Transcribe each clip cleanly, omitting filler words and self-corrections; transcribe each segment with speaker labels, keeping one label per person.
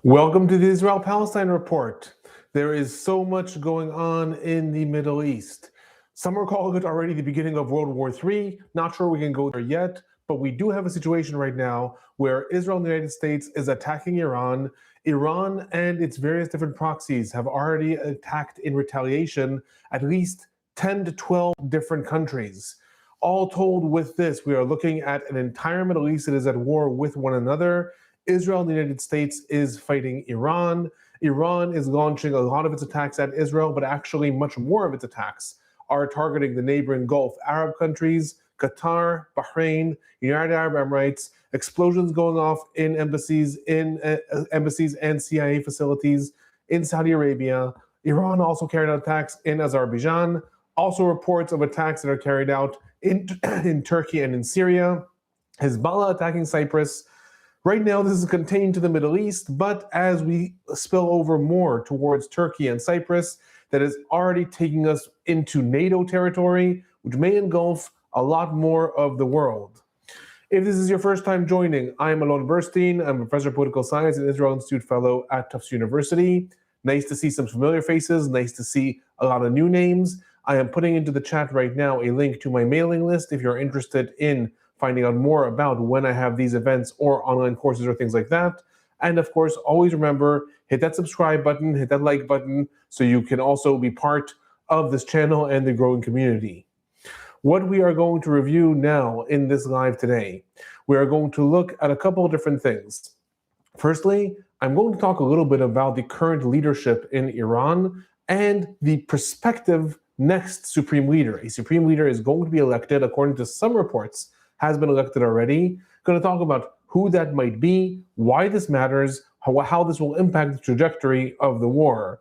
Speaker 1: Welcome to the Israel-Palestine Report. There is so much going on in the Middle East. Some are calling it already the beginning of World War III. Not sure we can go there yet, but we do have a situation right now where Israel and the United States is attacking Iran. Iran and its various different proxies have already attacked in retaliation at least 10 to 12 different countries. All told, with this, we are looking at an entire Middle East that is at war with one another. Israel and the United States is fighting Iran. Iran is launching a lot of its attacks at Israel, but actually much more of its attacks are targeting the neighboring Gulf Arab countries, Qatar, Bahrain, United Arab Emirates, explosions going off in embassies and CIA facilities in Saudi Arabia. Iran also carried out attacks in Azerbaijan. Also reports of attacks that are carried out in Turkey and in Syria. Hezbollah attacking Cyprus. Right now, this is contained to the Middle East, but as we spill over more towards Turkey and Cyprus, that is already taking us into NATO territory, which may engulf a lot more of the world. If this is your first time joining, I'm Alon Burstein. I'm a professor of political science and Israel Institute fellow at Tufts University. Nice to see some familiar faces. Nice to see a lot of new names. I am putting into the chat right now a link to my mailing list if you're interested in finding out more about when I have these events or online courses or things like that. And of course, always remember, hit that subscribe button, hit that like button, so you can also be part of this channel and the growing community. What we are going to review now in this live today, we are going to look at a couple of different things. Firstly, I'm going to talk a little bit about the current leadership in Iran and the prospective next supreme leader. A supreme leader is going to be elected, according to some reports, has been elected already. Going to talk about who that might be, why this matters, how this will impact the trajectory of the war.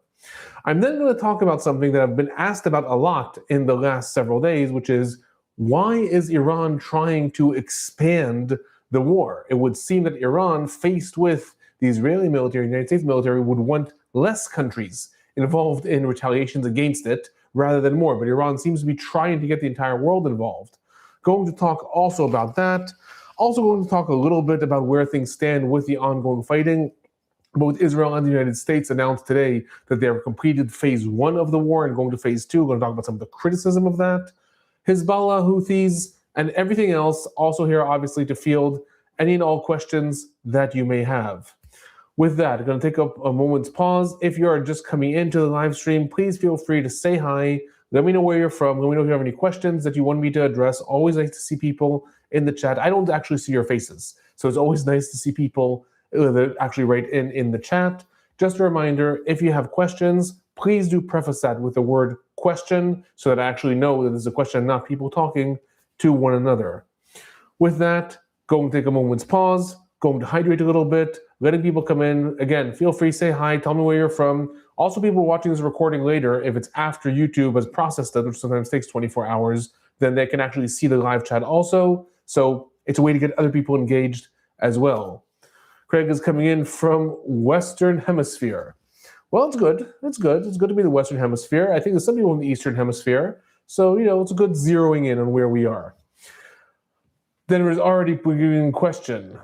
Speaker 1: I'm then going to talk about something that I've been asked about a lot in the last several days, which is, why is Iran trying to expand the war? It would seem that Iran, faced with the Israeli military, the United States military, would want less countries involved in retaliations against it rather than more. But Iran seems to be trying to get the entire world involved. Going to talk also about that. Also going to talk a little bit about where things stand with the ongoing fighting. Both Israel and the United States announced today that they have completed phase 1 of the war and going to phase 2. We're going to talk about some of the criticism of that. Hezbollah, Houthis, and everything else. Also here, obviously, to field any and all questions that you may have. With that, I'm going to take up a moment's pause. If you are just coming into the live stream, please feel free to say hi. Let me know where you're from. Let me know if you have any questions that you want me to address. Always nice to see people in the chat. I don't actually see your faces, so it's always nice to see people that actually write in the chat. Just a reminder, if you have questions, please do preface that with the word question so that I actually know that there's a question and not people talking to one another. With that, go and take a moment's pause, going to hydrate a little bit, letting people come in. Again, feel free, say hi, tell me where you're from. Also, people watching this recording later, if it's after YouTube has processed it, which sometimes takes 24 hours, then they can actually see the live chat also. So it's a way to get other people engaged as well. Craig is coming in from Western Hemisphere. Well, it's good. It's good. It's good to be the Western Hemisphere. I think there's some people in the Eastern Hemisphere. So, it's a good zeroing in on where we are. Then there's already a beginning question.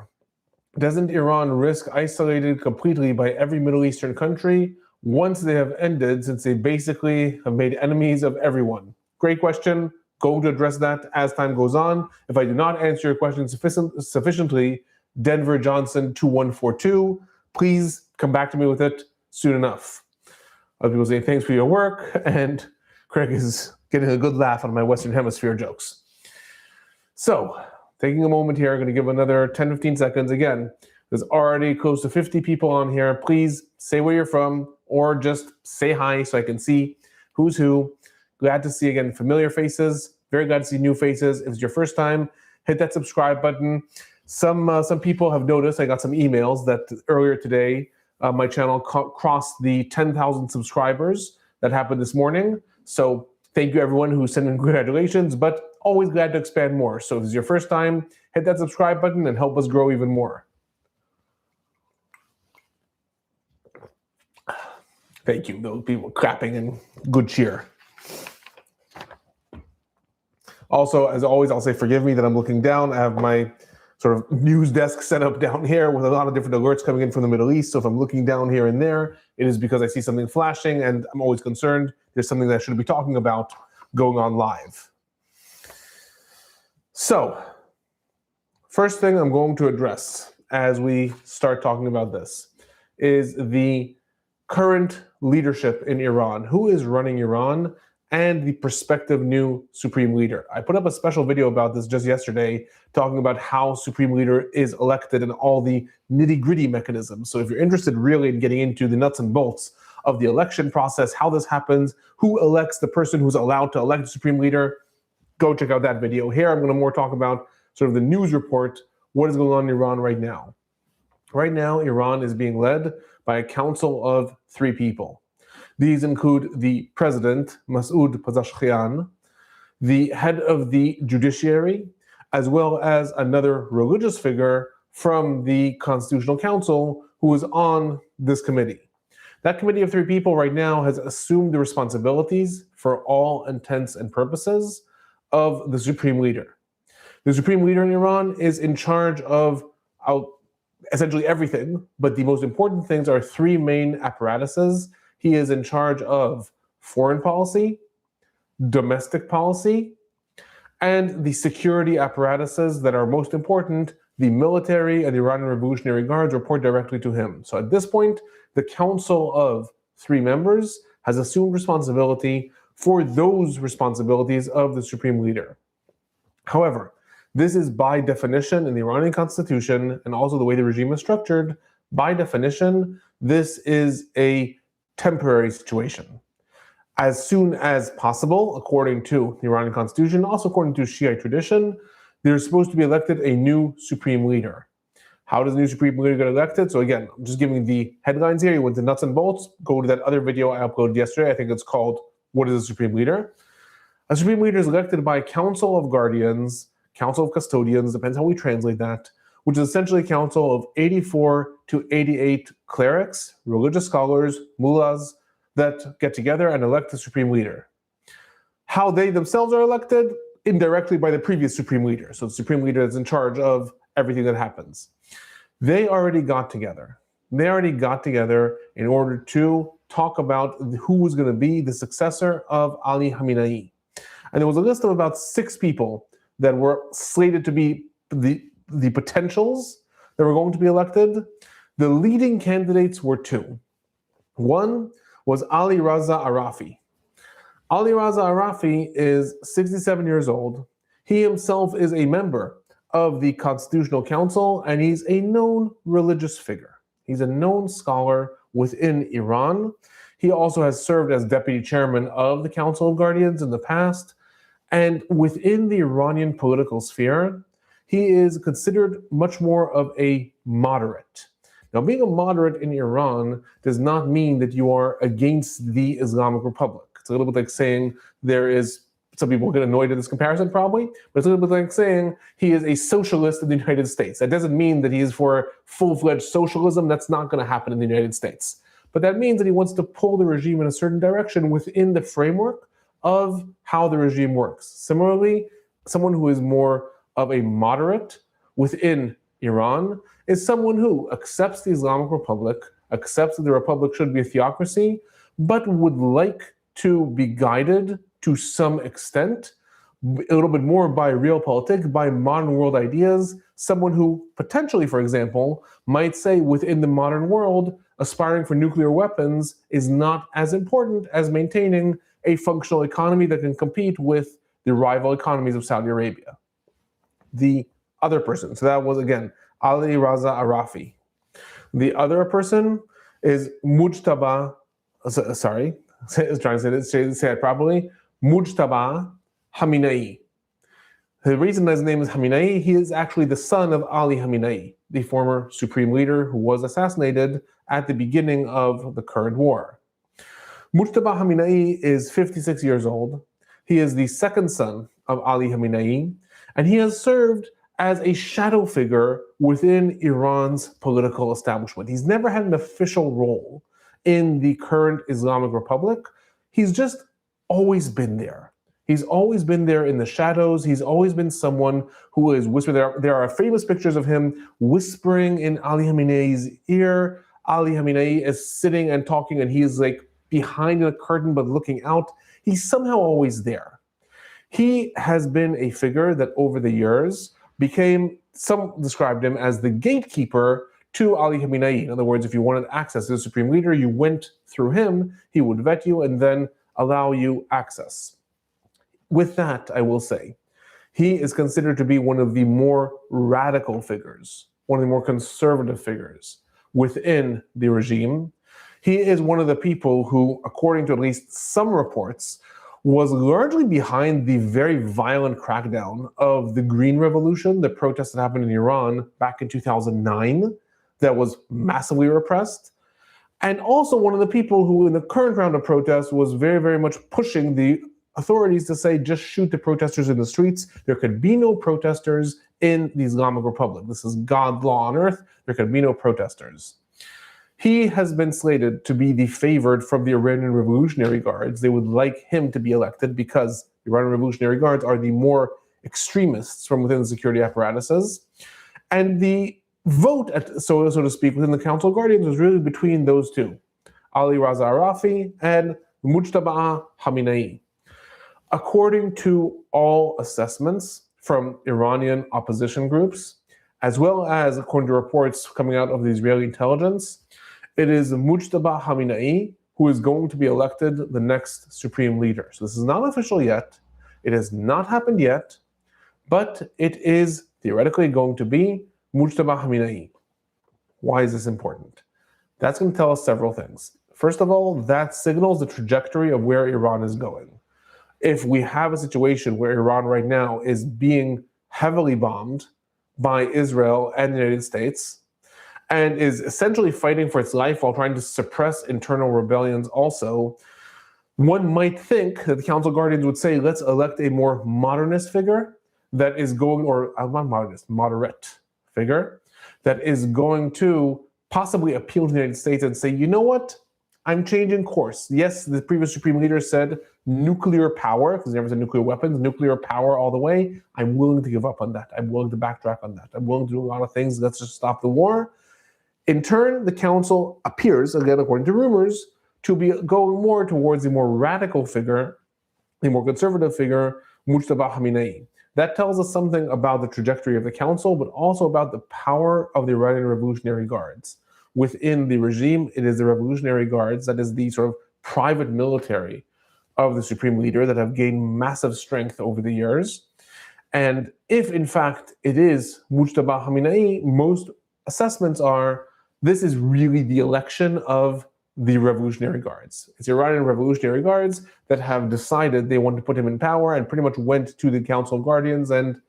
Speaker 1: Doesn't Iran risk isolated completely by every Middle Eastern country once they have ended, since they basically have made enemies of everyone? Great question. Going to address that as time goes on. If I do not answer your question sufficiently, Denver Johnson 2142, please come back to me with it soon enough. Other people say thanks for your work, and Craig is getting a good laugh out of my Western Hemisphere jokes. So, taking a moment here, I'm going to give another 10-15 seconds. Again, there's already close to 50 people on here. Please say where you're from, or just say hi so I can see who's who. Glad to see, again, familiar faces. Very glad to see new faces. If it's your first time, hit that subscribe button. Some people have noticed, I got some emails that earlier today, my channel crossed the 10,000 subscribers. That happened this morning. So thank you everyone who sent in congratulations, but always glad to expand more. So if it's your first time, hit that subscribe button and help us grow even more. Thank you, those people clapping and good cheer. Also, as always, I'll say forgive me that I'm looking down. I have my sort of news desk set up down here with a lot of different alerts coming in from the Middle East. So if I'm looking down here and there, it is because I see something flashing and I'm always concerned there's something that I should be talking about going on live. So, first thing I'm going to address as we start talking about this is the current leadership in Iran. Who is running Iran and the prospective new supreme leader? I put up a special video about this just yesterday, talking about how supreme leader is elected and all the nitty-gritty mechanisms. So if you're interested really in getting into the nuts and bolts of the election process, how this happens, who elects the person who's allowed to elect the supreme leader, go check out that video. Here I'm going to more talk about sort of the news report, what is going on in Iran right now. Right now, Iran is being led by a council of 3 people. These include the president, Masoud Pezeshkian, the head of the judiciary, as well as another religious figure from the Constitutional Council who is on this committee. That committee of 3 people right now has assumed the responsibilities for all intents and purposes of the supreme leader. The supreme leader in Iran is in charge of essentially everything, but the most important things are 3 main apparatuses. He is in charge of foreign policy, domestic policy, and the security apparatuses that are most important. The military and the Iranian Revolutionary Guards report directly to him. So at this point, the council of 3 members has assumed responsibility for those responsibilities of the supreme leader. However, this is by definition in the Iranian constitution and also the way the regime is structured, by definition, this is a temporary situation. As soon as possible, according to the Iranian constitution, also according to Shiite tradition, there's supposed to be elected a new supreme leader. How does the new supreme leader get elected? So again, I'm just giving the headlines here. You went to nuts and bolts. Go to that other video I uploaded yesterday. I think it's called What is a Supreme Leader? A supreme leader is elected by a council of guardians, council of custodians, depends how we translate that, which is essentially a council of 84 to 88 clerics, religious scholars, mullahs, that get together and elect the supreme leader. How they themselves are elected? Indirectly by the previous supreme leader. So the supreme leader is in charge of everything that happens. They already got together. They already got together in order to talk about who was going to be the successor of Ali Khamenei. And there was a list of about 6 people that were slated to be the potentials that were going to be elected. The leading candidates were 2. One was Ali Raza Arafi. Ali Raza Arafi is 67 years old. He himself is a member of the Constitutional Council, and he's a known religious figure. He's a known scholar within Iran. He also has served as deputy chairman of the Council of Guardians in the past. And within the Iranian political sphere, he is considered much more of a moderate. Now, being a moderate in Iran does not mean that you are against the Islamic Republic. It's a little bit like saying some people get annoyed at this comparison probably, but it's a little bit like saying he is a socialist in the United States. That doesn't mean that he is for full-fledged socialism. That's not going to happen in the United States. But that means that he wants to pull the regime in a certain direction within the framework of how the regime works. Similarly, someone who is more of a moderate within Iran is someone who accepts the Islamic Republic, accepts that the Republic should be a theocracy, but would like to be guided to some extent, a little bit more by realpolitik, by modern world ideas, someone who potentially, for example, might say within the modern world, aspiring for nuclear weapons is not as important as maintaining a functional economy that can compete with the rival economies of Saudi Arabia. The other person, so that was again, Ali Raza Arafi. The other person is Mujtaba, sorry, trying to say it properly, Mujtaba Khamenei. The reason that his name is Khamenei, he is actually the son of Ali Khamenei, the former supreme leader who was assassinated at the beginning of the current war. Mujtaba Khamenei is 56 years old. He is the second son of Ali Khamenei, and he has served as a shadow figure within Iran's political establishment. He's never had an official role in the current Islamic Republic. He's just always been there. He's always been there in the shadows. He's always been someone who is whispering. There are famous pictures of him whispering in Ali Khamenei's ear. Ali Khamenei is sitting and talking, and he's like behind a curtain but looking out. He's somehow always there. He has been a figure that over the years became, some described him as the gatekeeper to Ali Khamenei. In other words, if you wanted access to the supreme leader, you went through him. He would vet you and then allow you access. With that, I will say, he is considered to be one of the more radical figures, one of the more conservative figures within the regime. He is one of the people who, according to at least some reports, was largely behind the very violent crackdown of the Green Revolution, the protests that happened in Iran back in 2009 that was massively repressed. And also one of the people who, in the current round of protests, was very, very much pushing the authorities to say, just shoot the protesters in the streets. There could be no protesters in the Islamic Republic. This is God's law on earth. There could be no protesters. He has been slated to be the favored from the Iranian Revolutionary Guards. They would like him to be elected because the Iranian Revolutionary Guards are the more extremists from within the security apparatuses. And the vote, so to speak, within the Council of Guardians was really between those two, Ali Raza Arafi and Mujtaba Khamenei. According to all assessments from Iranian opposition groups, as well as according to reports coming out of the Israeli intelligence, it is Mujtaba Khamenei who is going to be elected the next supreme leader. So this is not official yet. It has not happened yet, but it is theoretically going to be Mujtaba Khamenei. Why is this important? That's going to tell us several things. First of all, that signals the trajectory of where Iran is going. If we have a situation where Iran right now is being heavily bombed by Israel and the United States, and is essentially fighting for its life while trying to suppress internal rebellions also, one might think that the Council of Guardians would say, let's elect a more modernist figure that is going, or not modernist, moderate figure, that is going to possibly appeal to the United States and say, you know what? I'm changing course. Yes, the previous supreme leader said nuclear power, because he never said nuclear weapons, nuclear power all the way. I'm willing to give up on that. I'm willing to backtrack on that. I'm willing to do a lot of things. Let's just stop the war. In turn, the council appears, again, according to rumors, to be going more towards a more radical figure, a more conservative figure, Mujtaba Khamenei. That tells us something about the trajectory of the council, but also about the power of the Iranian Revolutionary Guards. Within the regime, it is the Revolutionary Guards, that is the sort of private military of the supreme leader that have gained massive strength over the years. And if, in fact, it is Mujtaba Khamenei, most assessments are this is really the election of the Revolutionary Guards. It's Iranian Revolutionary Guards that have decided they want to put him in power and pretty much went to the Council of Guardians and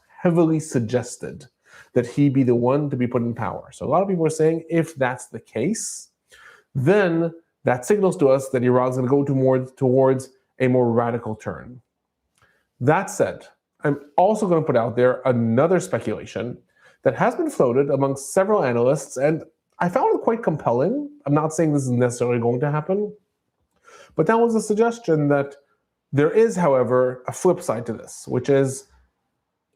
Speaker 1: heavily suggested that he be the one to be put in power. So a lot of people are saying if that's the case, then that signals to us that Iran's going to go towards a more radical turn. That said, I'm also going to put out there another speculation that has been floated amongst several analysts, and I found it quite compelling. I'm not saying this is necessarily going to happen, but that was a suggestion that there is, however, a flip side to this, which is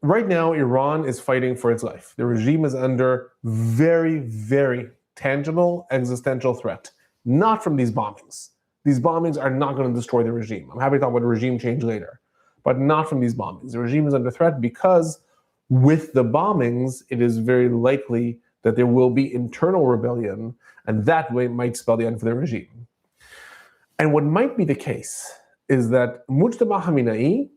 Speaker 1: right now Iran is fighting for its life. The regime is under very, very tangible existential threat, not from these bombings. These bombings are not going to destroy the regime. I'm happy to talk about regime change later, but not from these bombings. The regime is under threat because with the bombings, it is very likely that there will be internal rebellion, and that way might spell the end for the regime. And what might be the case is that Mujtaba Khamenei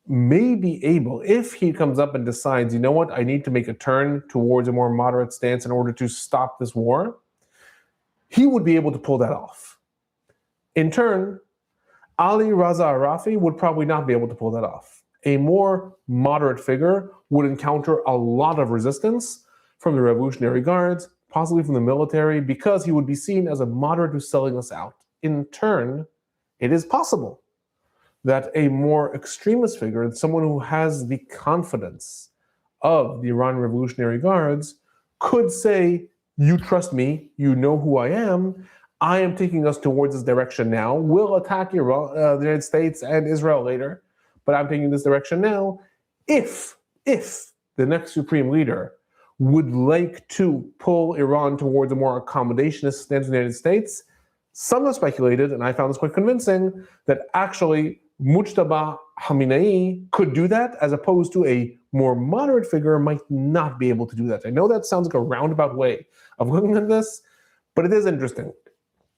Speaker 1: may be able, if he comes up and decides, you know what, I need to make a turn towards a more moderate stance in order to stop this war, he would be able to pull that off. In turn, Ali Raza Arafi would probably not be able to pull that off. A more moderate figure would encounter a lot of resistance from the Revolutionary Guards, possibly from the military, because he would be seen as a moderate who's selling us out. In turn, it is possible that a more extremist figure, someone who has the confidence of the Iran Revolutionary Guards, could say, you trust me, you know who I am taking us towards this direction now, we'll attack Iran, the United States and Israel later, but I'm taking this direction now. If the next supreme leader would like to pull Iran towards a more accommodationist stance in the United States, some have speculated, and I found this quite convincing, that actually Mujtaba Khamenei could do that, as opposed to a more moderate figure might not be able to do that. I know that sounds like a roundabout way of looking at this, but it is interesting,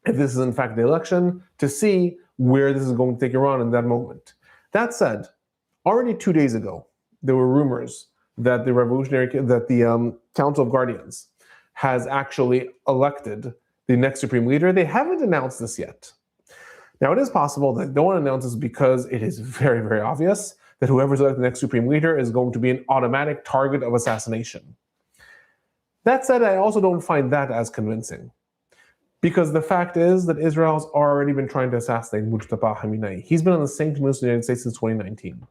Speaker 1: if this is in fact the election, to see where this is going to take Iran in that moment. That said, already 2 days ago, there were rumors that the Council of Guardians has actually elected the next supreme leader. They haven't announced this yet. Now, it is possible that they don't announce this because it is very, very obvious that whoever's elected the next supreme leader is going to be an automatic target of assassination. That said, I also don't find that as convincing, because the fact is that Israel's already been trying to assassinate Mujtaba Khamenei. He's been on the same team as the United States since 2019.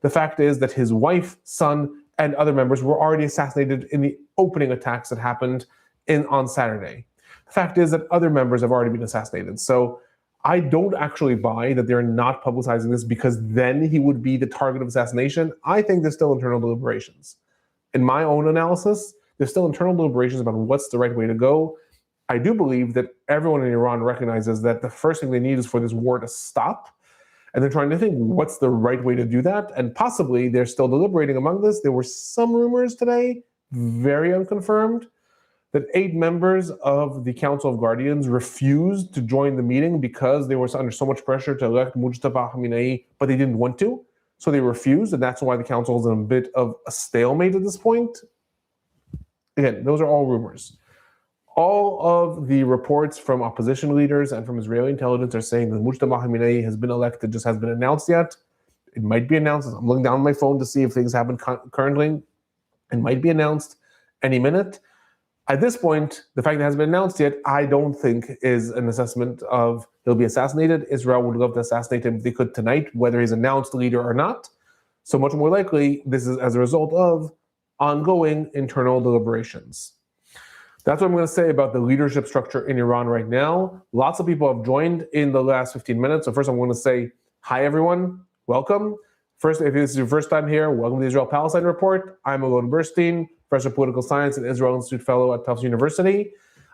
Speaker 1: The fact is that his wife, son, and other members were already assassinated in the opening attacks that happened on Saturday. The fact is that other members have already been assassinated. So I don't actually buy that they're not publicizing this because then he would be the target of assassination. I think there's still internal deliberations. In my own analysis, there's still internal deliberations about what's the right way to go. I do believe that everyone in Iran recognizes that the first thing they need is for this war to stop. And they're trying to think what's the right way to do that. And possibly they're still deliberating among this. There were some rumors today, very unconfirmed, that 8 members of the Council of Guardians refused to join the meeting because they were under so much pressure to elect Mujtaba Khamenei, but they didn't want to. So they refused, and that's why the council is in a bit of a stalemate at this point. Again, those are all rumors. All of the reports from opposition leaders and from Israeli intelligence are saying that Mujtaba Khamenei has been elected, just hasn't been announced yet. It might be announced. I'm looking down on my phone to see if things happen currently. It might be announced any minute. At this point, the fact that it hasn't been announced yet, I don't think is an assessment of he'll be assassinated. Israel would love to assassinate him if they could tonight, whether he's announced leader or not. So much more likely, this is as a result of ongoing internal deliberations. That's what I'm going to say about the leadership structure in Iran right now. Lots of people have joined in the last 15 minutes. So first I'm going to say, hi everyone, welcome. First, if this is your first time here, welcome to the Israel-Palestine Report. I'm Alon Burstein, Professor of Political Science and Israel Institute Fellow at Tufts University.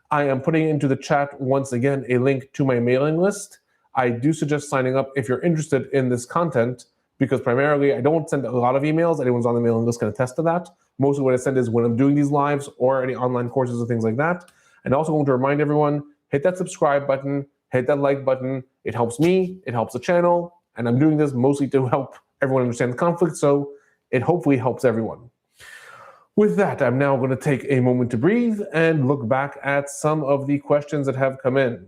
Speaker 1: I am putting into the chat once again a link to my mailing list. I do suggest signing up if you're interested in this content, because primarily I don't send a lot of emails. Anyone's on the mailing list can attest to that. Most of what I send is when I'm doing these lives or any online courses or things like that. And also want to remind everyone, hit that subscribe button, hit that like button. It helps me, it helps the channel, and I'm doing this mostly to help everyone understand the conflict, so it hopefully helps everyone. With that, I'm now going to take a moment to breathe and look back at some of the questions that have come in.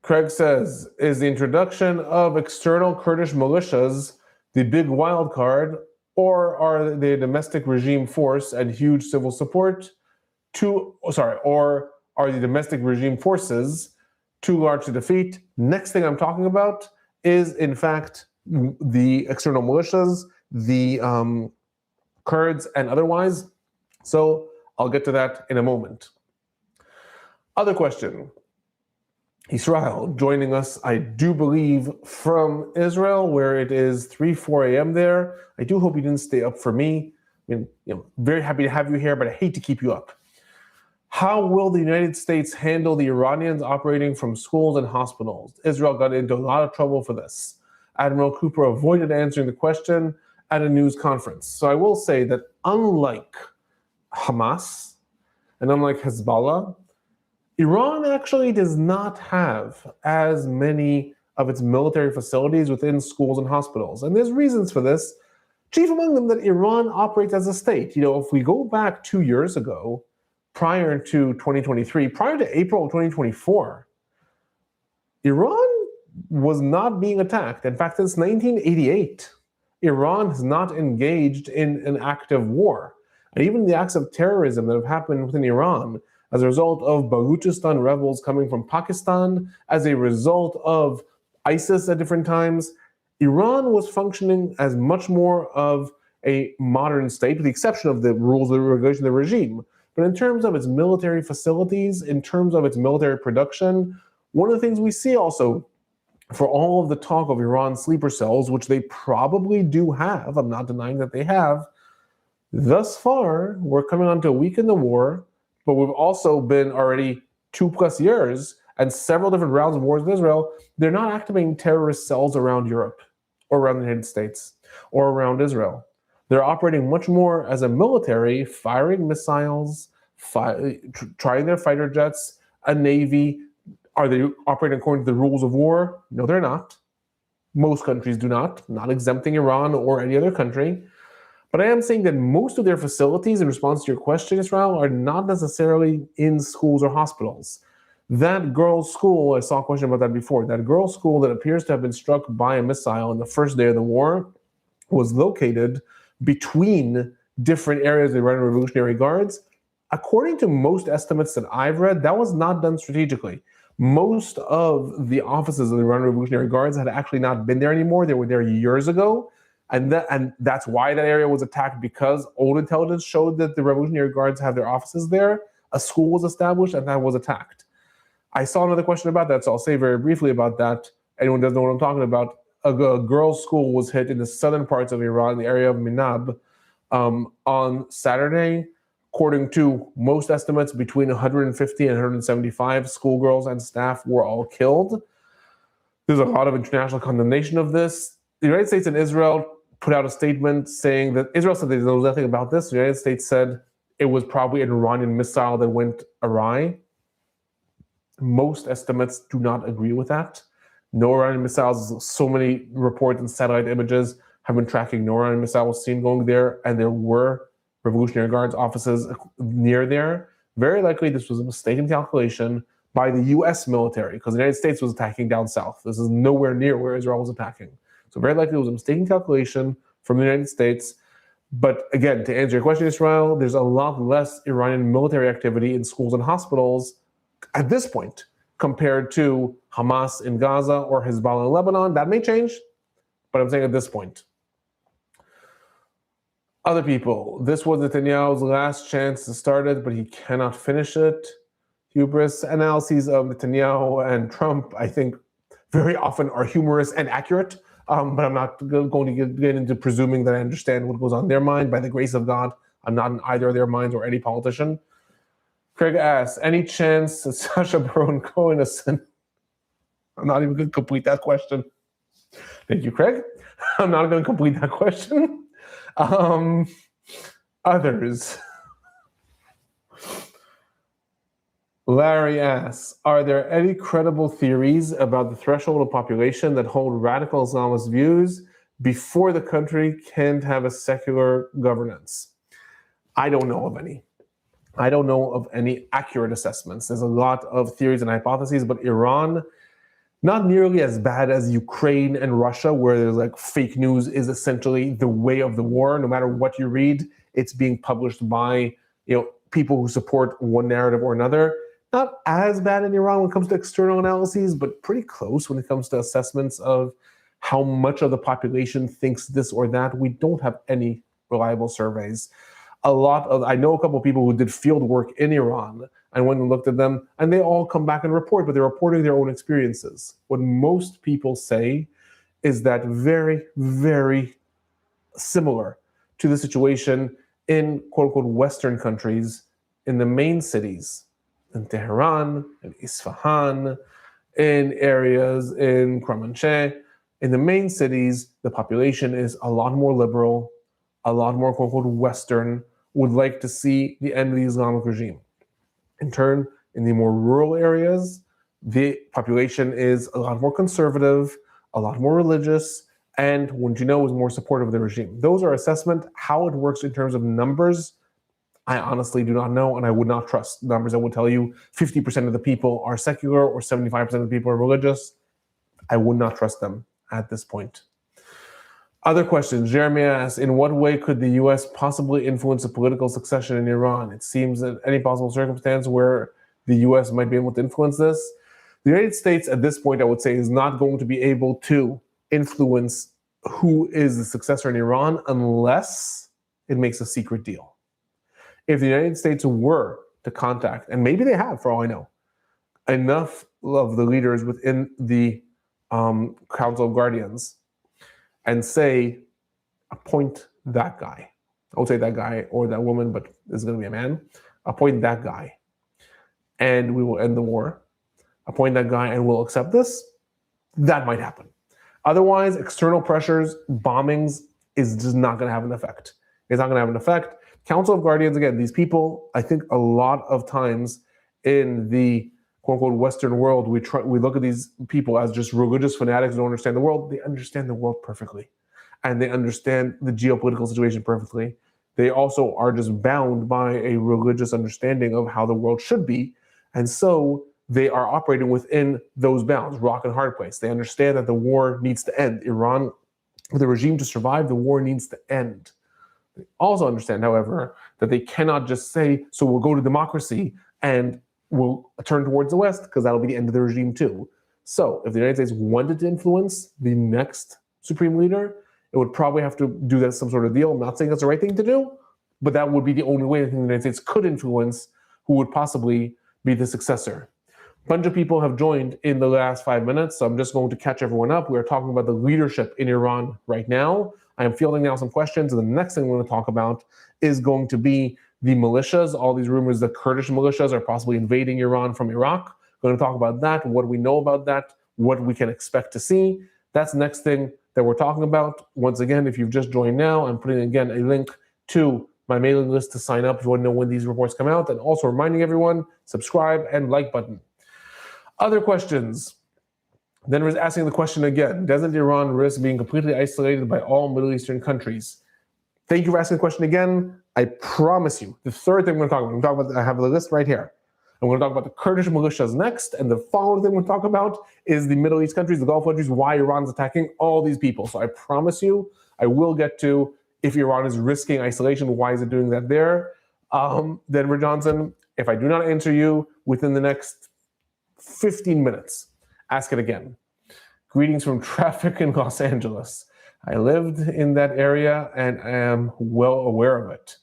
Speaker 1: Craig says, is the introduction of external Kurdish militias the big wild card, or are they a domestic regime force and huge civil support or are the domestic regime forces too large to defeat? Next thing I'm talking about is, in fact, the external militias, the Kurds and otherwise. So I'll get to that in a moment. Other question. Israel joining us, I do believe, from Israel, where it is 3-4 a.m. there. I do hope you didn't stay up for me. I mean, very happy to have you here, but I hate to keep you up. How will the United States handle the Iranians operating from schools and hospitals? Israel got into a lot of trouble for this. Admiral Cooper avoided answering the question at a news conference. So I will say that unlike Hamas and unlike Hezbollah, Iran actually does not have as many of its military facilities within schools and hospitals. And there's reasons for this. Chief among them that Iran operates as a state. If we go back 2 years ago, prior to 2023, prior to April of 2024, Iran was not being attacked. In fact, since 1988, Iran has not engaged in an active war. And even the acts of terrorism that have happened within Iran as a result of Baluchistan rebels coming from Pakistan, as a result of ISIS at different times, Iran was functioning as much more of a modern state, with the exception of the rules and regulations of the regime. But in terms of its military facilities, in terms of its military production, one of the things we see also for all of the talk of Iran sleeper cells, which they probably do have, I'm not denying that they have, thus far, we're coming on to a week in the war, but we've also been already 2+ years and several different rounds of wars with Israel. They're not activating terrorist cells around Europe or around the United States or around Israel. They're operating much more as a military, firing missiles, trying their fighter jets, a navy. Are they operating according to the rules of war? No, they're not. Most countries do not exempting Iran or any other country. But I am saying that most of their facilities, in response to your question, Israel, are not necessarily in schools or hospitals. That girls' school, I saw a question about that before, that girls' school that appears to have been struck by a missile on the first day of the war was located between different areas of the Iranian Revolutionary Guards. According to most estimates that I've read, that was not done strategically. Most of the offices of the Iranian Revolutionary Guards had actually not been there anymore. They were there years ago. And that's why that area was attacked, because old intelligence showed that the Revolutionary Guards have their offices there. A school was established and that was attacked. I saw another question about that, so I'll say very briefly about that. Anyone doesn't know what I'm talking about. A girls' school was hit in the southern parts of Iran, the area of Minab, on Saturday. According to most estimates, between 150 and 175 schoolgirls and staff were all killed. There's a lot of international condemnation of this. The United States and Israel put out a statement saying that Israel said they know nothing about this. The United States said it was probably an Iranian missile that went awry. Most estimates do not agree with that. No Iranian missiles, so many reports and satellite images have been tracking no Iranian missile was seen going there, and there were Revolutionary Guards offices near there. Very likely this was a mistaken calculation by the US military, because the United States was attacking down south. This is nowhere near where Israel was attacking. So very likely it was a mistaken calculation from the United States. But again, to answer your question, Israel, there's a lot less Iranian military activity in schools and hospitals at this point compared to Hamas in Gaza or Hezbollah in Lebanon. That may change, but I'm saying at this point. Other people, this was Netanyahu's last chance to start it, but he cannot finish it. Hubris analyses of Netanyahu and Trump, I think, very often are humorous and accurate. But I'm not going to get into presuming that I understand what goes on in their mind. By the grace of God, I'm not in either of their minds or any politician. Craig asks, any chance that Sacha Baron Cohen is innocent? I'm not even going to complete that question. Thank you, Craig. I'm not going to complete that question. Others. Larry asks, are there any credible theories about the threshold of population that hold radical Islamist views before the country can have a secular governance? I don't know of any. I don't know of any accurate assessments. There's a lot of theories and hypotheses, but Iran, not nearly as bad as Ukraine and Russia, where there's like fake news is essentially the way of the war. No matter what you read, it's being published by people who support one narrative or another. Not as bad in Iran when it comes to external analyses, but pretty close when it comes to assessments of how much of the population thinks this or that. We don't have any reliable surveys. I know a couple of people who did field work in Iran and went and looked at them, and they all come back and report, but they're reporting their own experiences. What most people say is that very, very similar to the situation in quote-unquote Western countries, in the main cities, in Tehran, in Isfahan, in areas in Kermanshah. In the main cities, the population is a lot more liberal, a lot more quote-unquote Western, would like to see the end of the Islamic regime. In turn, in the more rural areas, the population is a lot more conservative, a lot more religious, and wouldn't you know, is more supportive of the regime. Those are assessment. How it works in terms of numbers, I honestly do not know, and I would not trust numbers that would tell you 50% of the people are secular or 75% of the people are religious. I would not trust them at this point. Other questions. Jeremy asks, in what way could the U.S. possibly influence a political succession in Iran? It seems that any possible circumstance where the U.S. might be able to influence this. The United States at this point, I would say, is not going to be able to influence who is the successor in Iran unless it makes a secret deal. If the United States were to contact, and maybe they have for all I know, enough of the leaders within the Council of Guardians and say, appoint that guy. I would say that guy or that woman, but it's going to be a man. Appoint that guy, and we will end the war. Appoint that guy, and we'll accept this. That might happen. Otherwise, external pressures, bombings is just not going to have an effect. It's not going to have an effect. Council of Guardians, again, these people, I think a lot of times in the quote-unquote Western world, we look at these people as just religious fanatics who don't understand the world. They understand the world perfectly, and they understand the geopolitical situation perfectly. They also are just bound by a religious understanding of how the world should be, and so they are operating within those bounds, rock and hard place. They understand that the war needs to end. Iran, for the regime to survive, the war needs to end. They also understand, however, that they cannot just say, so we'll go to democracy and we'll turn towards the West, because that'll be the end of the regime too. So if the United States wanted to influence the next supreme leader, it would probably have to do that some sort of deal. I'm not saying that's the right thing to do, but that would be the only way I think the United States could influence who would possibly be the successor. A bunch of people have joined in the last 5 minutes, so I'm just going to catch everyone up. We are talking about the leadership in Iran right now. I am fielding now some questions, and the next thing we're going to talk about is going to be the militias. All these rumors that Kurdish militias are possibly invading Iran from Iraq. We're going to talk about that, what we know about that, what we can expect to see. That's the next thing that we're talking about. Once again, if you've just joined now, I'm putting again a link to my mailing list to sign up if you want to know when these reports come out, and also reminding everyone, subscribe and like button. Other questions. Then was asking the question again, doesn't Iran risk being completely isolated by all Middle Eastern countries? Thank you for asking the question again. I promise you, the third thing we're going to talk about, I have the list right here. I'm going to talk about the Kurdish militias next, and the following thing we're going to talk about is the Middle East countries, the Gulf countries, why Iran's attacking all these people. So I promise you, I will get to if Iran is risking isolation, why is it doing that there? Denver Johnson, if I do not answer you within the next 15 minutes, ask it again. Greetings from traffic in Los Angeles. I lived in that area and I am well aware of it.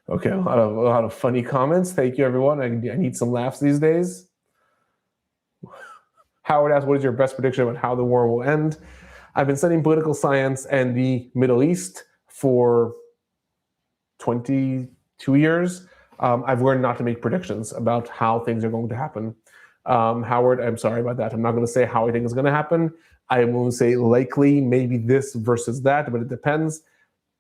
Speaker 1: Okay, a lot of funny comments. Thank you, everyone. I need some laughs these days. Howard asked, what is your best prediction about how the war will end? I've been studying political science and the Middle East for 22 years. I've learned not to make predictions about how things are going to happen. Howard, I'm sorry about that. I'm not going to say how I think it's going to happen. I will say likely, maybe this versus that, but it depends.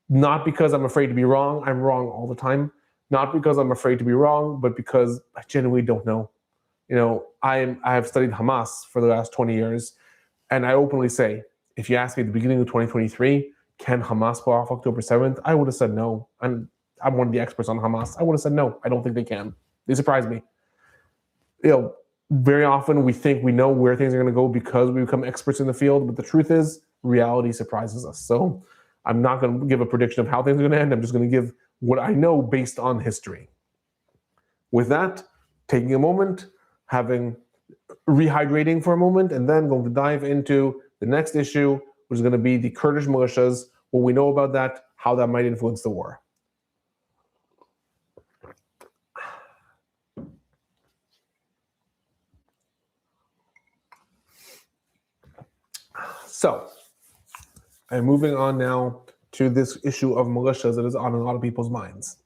Speaker 1: Not because I'm afraid to be wrong. I'm wrong all the time. Not because I'm afraid to be wrong, but because I genuinely don't know. You know, I have studied Hamas for the last 20 years, and I openly say, if you asked me at the beginning of 2023, can Hamas pull off October 7th? I would have said no. And I'm one of the experts on Hamas. I would have said no. I don't think they can. They surprise me. You know, very often we think we know where things are going to go because we become experts in the field, but the truth is, reality surprises us. So I'm not going to give a prediction of how things are going to end. I'm just going to give what I know based on history. With that, taking a moment, rehydrating for a moment, and then going to dive into the next issue, which is going to be the Kurdish militias, what we know about that, how that might influence the war. So, I'm moving on now to this issue of militias that is on a lot of people's minds.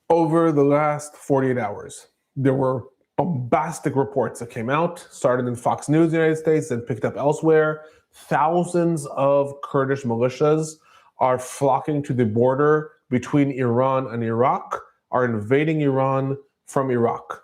Speaker 1: Over the last 48 hours, there were bombastic reports that came out, started in Fox News in the United States and picked up elsewhere. Thousands of Kurdish militias are flocking to the border between Iran and Iraq, are invading Iran from Iraq.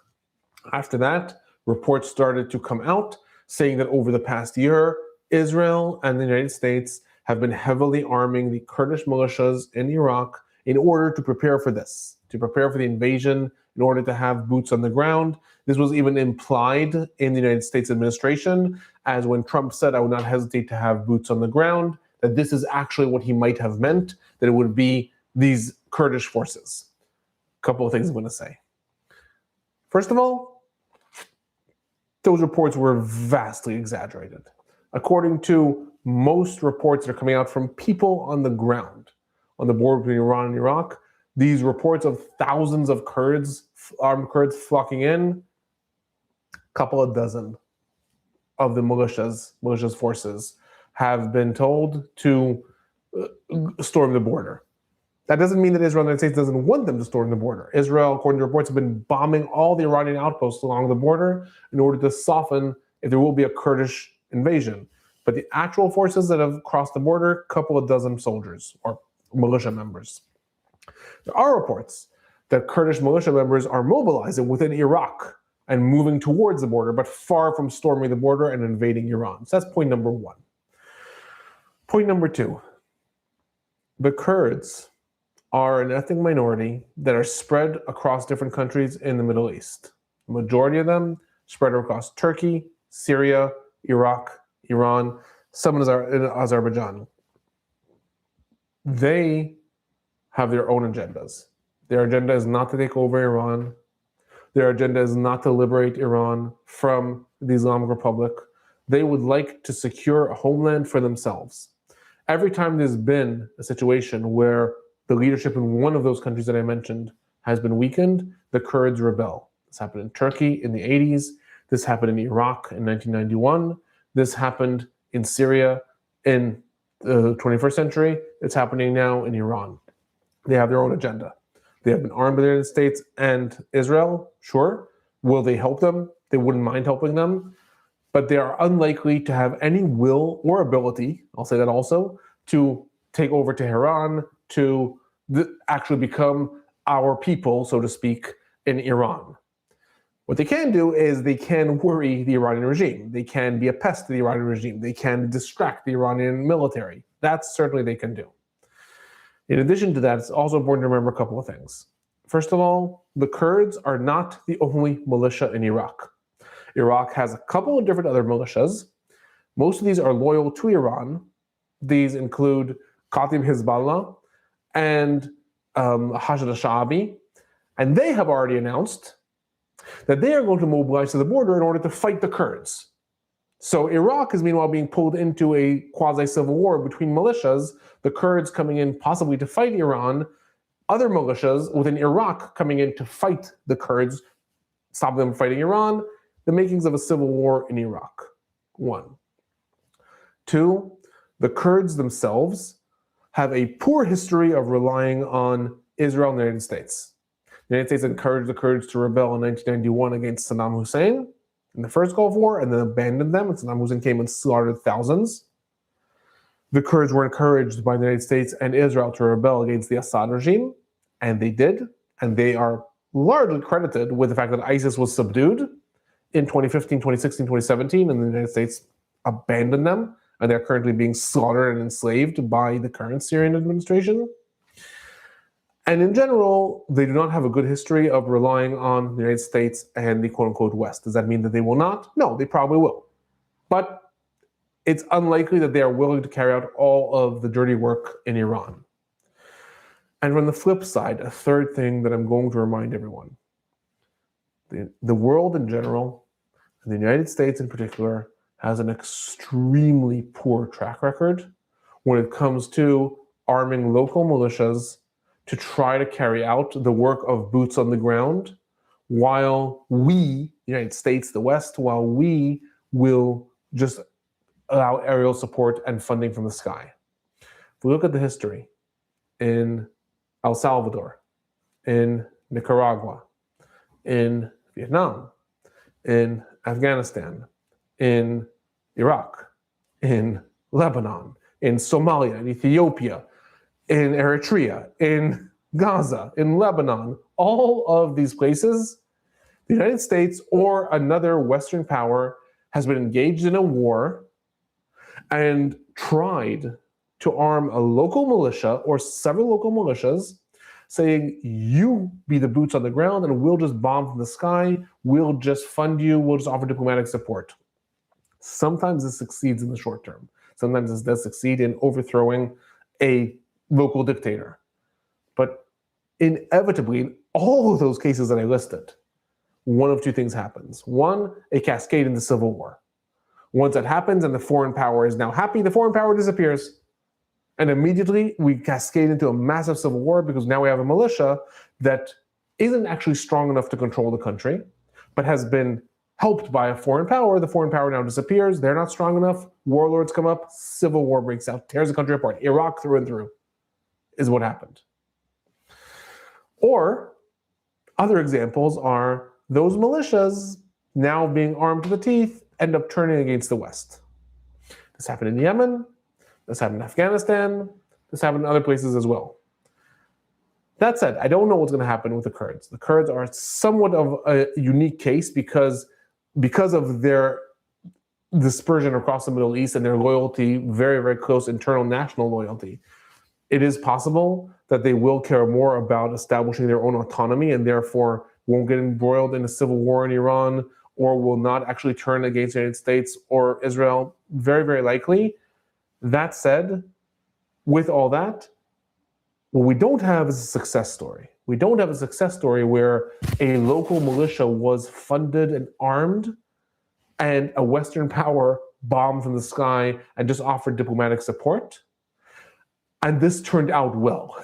Speaker 1: After that, reports started to come out saying that over the past year, Israel and the United States have been heavily arming the Kurdish militias in Iraq in order to prepare for this, to prepare for the invasion, in order to have boots on the ground. This was even implied in the United States administration, as when Trump said, I would not hesitate to have boots on the ground, that this is actually what he might have meant, that it would be these Kurdish forces. A couple of things I'm going to say. First of all, those reports were vastly exaggerated. According to most reports that are coming out from people on the ground, on the border between Iran and Iraq, these reports of thousands of armed Kurds flocking in, a couple of dozen of the militias forces have been told to storm the border. That doesn't mean that Israel and the United States doesn't want them to storm the border. Israel, according to reports, have been bombing all the Iranian outposts along the border in order to soften if there will be a Kurdish invasion. But the actual forces that have crossed the border, a couple of dozen soldiers or militia members. There are reports that Kurdish militia members are mobilizing within Iraq and moving towards the border, but far from storming the border and invading Iran. So that's point number one. Point number two, the Kurds are an ethnic minority that are spread across different countries in the Middle East. The majority of them spread across Turkey, Syria, Iraq, Iran, some in Azerbaijan. They have their own agendas. Their agenda is not to take over Iran. Their agenda is not to liberate Iran from the Islamic Republic. They would like to secure a homeland for themselves. Every time there's been a situation where the leadership in one of those countries that I mentioned has been weakened, the Kurds rebel. This happened in Turkey in the 80s. This happened in Iraq in 1991. This happened in Syria in the 21st century. It's happening now in Iran. They have their own agenda. They have been armed by the United States and Israel, sure. Will they help them? They wouldn't mind helping them. But they are unlikely to have any will or ability, I'll say that also, to take over Tehran, to actually become our people, so to speak, in Iran. What they can do is they can worry the Iranian regime. They can be a pest to the Iranian regime. They can distract the Iranian military. That certainly they can do. In addition to that, it's also important to remember a couple of things. First of all, the Kurds are not the only militia in Iraq. Iraq has a couple of different other militias. Most of these are loyal to Iran. These include Khatib Hezbollah and Hashd al-Sha'abi. And they have already announced that they are going to mobilize to the border in order to fight the Kurds. So Iraq is meanwhile being pulled into a quasi-civil war between militias, the Kurds coming in possibly to fight Iran, other militias within Iraq coming in to fight the Kurds, stop them from fighting Iran, the makings of a civil war in Iraq. One. Two, the Kurds themselves have a poor history of relying on Israel and the United States. The United States encouraged the Kurds to rebel in 1991 against Saddam Hussein in the first Gulf War and then abandoned them, and Saddam Hussein came and slaughtered thousands. The Kurds were encouraged by the United States and Israel to rebel against the Assad regime, and they did, and they are largely credited with the fact that ISIS was subdued in 2015, 2016, 2017, and the United States abandoned them, and they're currently being slaughtered and enslaved by the current Syrian administration. And in general, they do not have a good history of relying on the United States and the quote-unquote West. Does that mean that they will not? No, they probably will. But it's unlikely that they are willing to carry out all of the dirty work in Iran. And from the flip side, a third thing that I'm going to remind everyone. The world in general, and the United States in particular, has an extremely poor track record when it comes to arming local militias to try to carry out the work of boots on the ground, while we, the United States, the West, while we will just allow aerial support and funding from the sky. If we look at the history in El Salvador, in Nicaragua, in Vietnam, in Afghanistan, in Iraq, in Lebanon, in Somalia, in Ethiopia, in Eritrea, in Gaza, in Lebanon, all of these places, the United States or another Western power has been engaged in a war and tried to arm a local militia or several local militias, saying, you be the boots on the ground and we'll just bomb from the sky, we'll just fund you, we'll just offer diplomatic support. Sometimes this succeeds in the short term. Sometimes this does succeed in overthrowing a local dictator. But inevitably, in all of those cases that I listed, one of two things happens. One, a cascade into civil war. Once that happens and the foreign power is now happy, the foreign power disappears. And immediately we cascade into a massive civil war because now we have a militia that isn't actually strong enough to control the country, but has been helped by a foreign power. The foreign power now disappears. They're not strong enough. Warlords come up. Civil war breaks out, tears the country apart. Iraq through and through is what happened. Or other examples are those militias now being armed to the teeth end up turning against the West. This happened in Yemen. This happened in Afghanistan. This happened in other places as well. That said, I don't know what's going to happen with the Kurds. The Kurds are somewhat of a unique case because of their dispersion across the Middle East and their loyalty, very, very close internal national loyalty. It is possible that they will care more about establishing their own autonomy and therefore won't get embroiled in a civil war in Iran or will not actually turn against the United States or Israel. Very, very likely. That said, with all that, what we don't have is a success story. We don't have a success story where a local militia was funded and armed and a Western power bombed from the sky and just offered diplomatic support. And this turned out well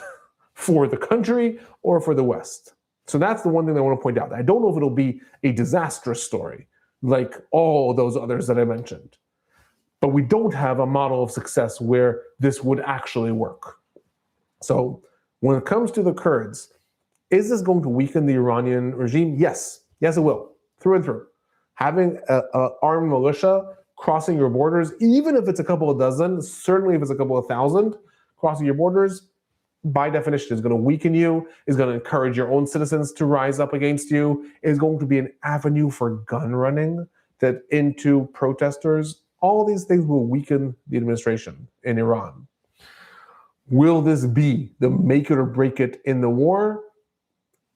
Speaker 1: for the country or for the West. So that's the one thing I want to point out. I don't know if it'll be a disastrous story like all those others that I mentioned. But we don't have a model of success where this would actually work. So when it comes to the Kurds, is this going to weaken the Iranian regime? Yes. Yes, it will. Through and through. Having an armed militia crossing your borders, even if it's a couple of dozen, certainly if it's a couple of thousand crossing your borders, by definition is going to weaken you, is going to encourage your own citizens to rise up against you, is going to be an avenue for gun running that into protesters. All these things will weaken the administration in Iran. Will this be the make it or break it in the war?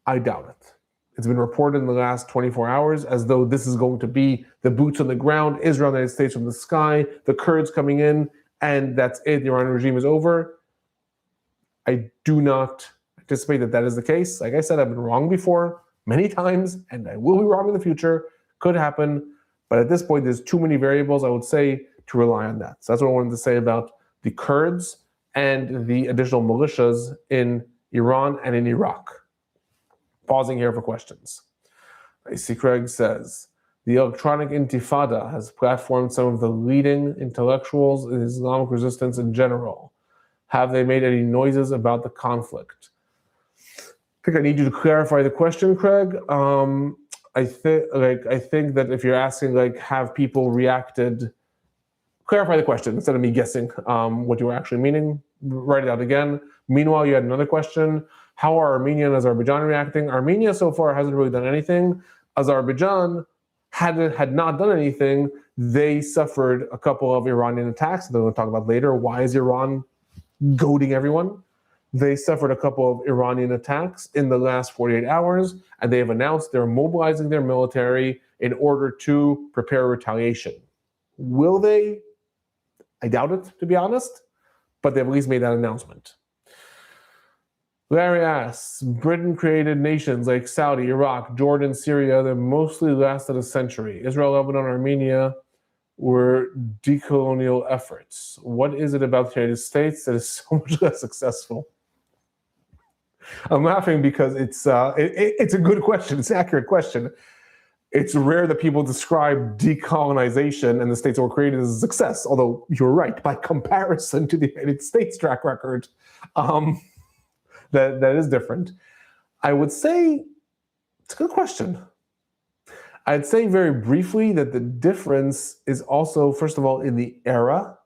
Speaker 1: I doubt it. It's been reported in the last 24 hours as though this is going to be the boots on the ground, Israel and the United States from the sky, the Kurds coming in, and that's it, the Iranian regime is over. I do not anticipate that that is the case. Like I said, I've been wrong before many times, and I will be wrong in the future. Could happen. But at this point, there's too many variables, I would say, to rely on that. So that's what I wanted to say about the Kurds and the additional militias in Iran and in Iraq. Pausing here for questions. I see Craig says, the electronic intifada has platformed some of the leading intellectuals in Islamic resistance in general. Have they made any noises about the conflict? I think I need you to clarify the question, Craig. I think that if you're asking, have people reacted, clarify the question instead of me guessing what you were actually meaning. Write it out again. Meanwhile, you had another question. How are Armenia and Azerbaijan reacting? Armenia so far hasn't really done anything. Azerbaijan had not done anything. They suffered a couple of Iranian attacks that we'll talk about later. Why is Iran goading everyone? They suffered a couple of Iranian attacks in the last 48 hours, and they have announced they're mobilizing their military in order to prepare retaliation. Will they? I doubt it, to be honest, but they've at least made that announcement. Larry asks, Britain created nations like Saudi, Iraq, Jordan, Syria that mostly lasted a century. Israel, Lebanon, Armenia were decolonial efforts. What is it about the United States that is so much less successful? I'm laughing because it's a good question. It's an accurate question. It's rare that people describe decolonization and the states that were created as a success, although you're right, by comparison to the United States track record, that is different. I would say, it's a good question. I'd say very briefly that the difference is also, first of all, in the era,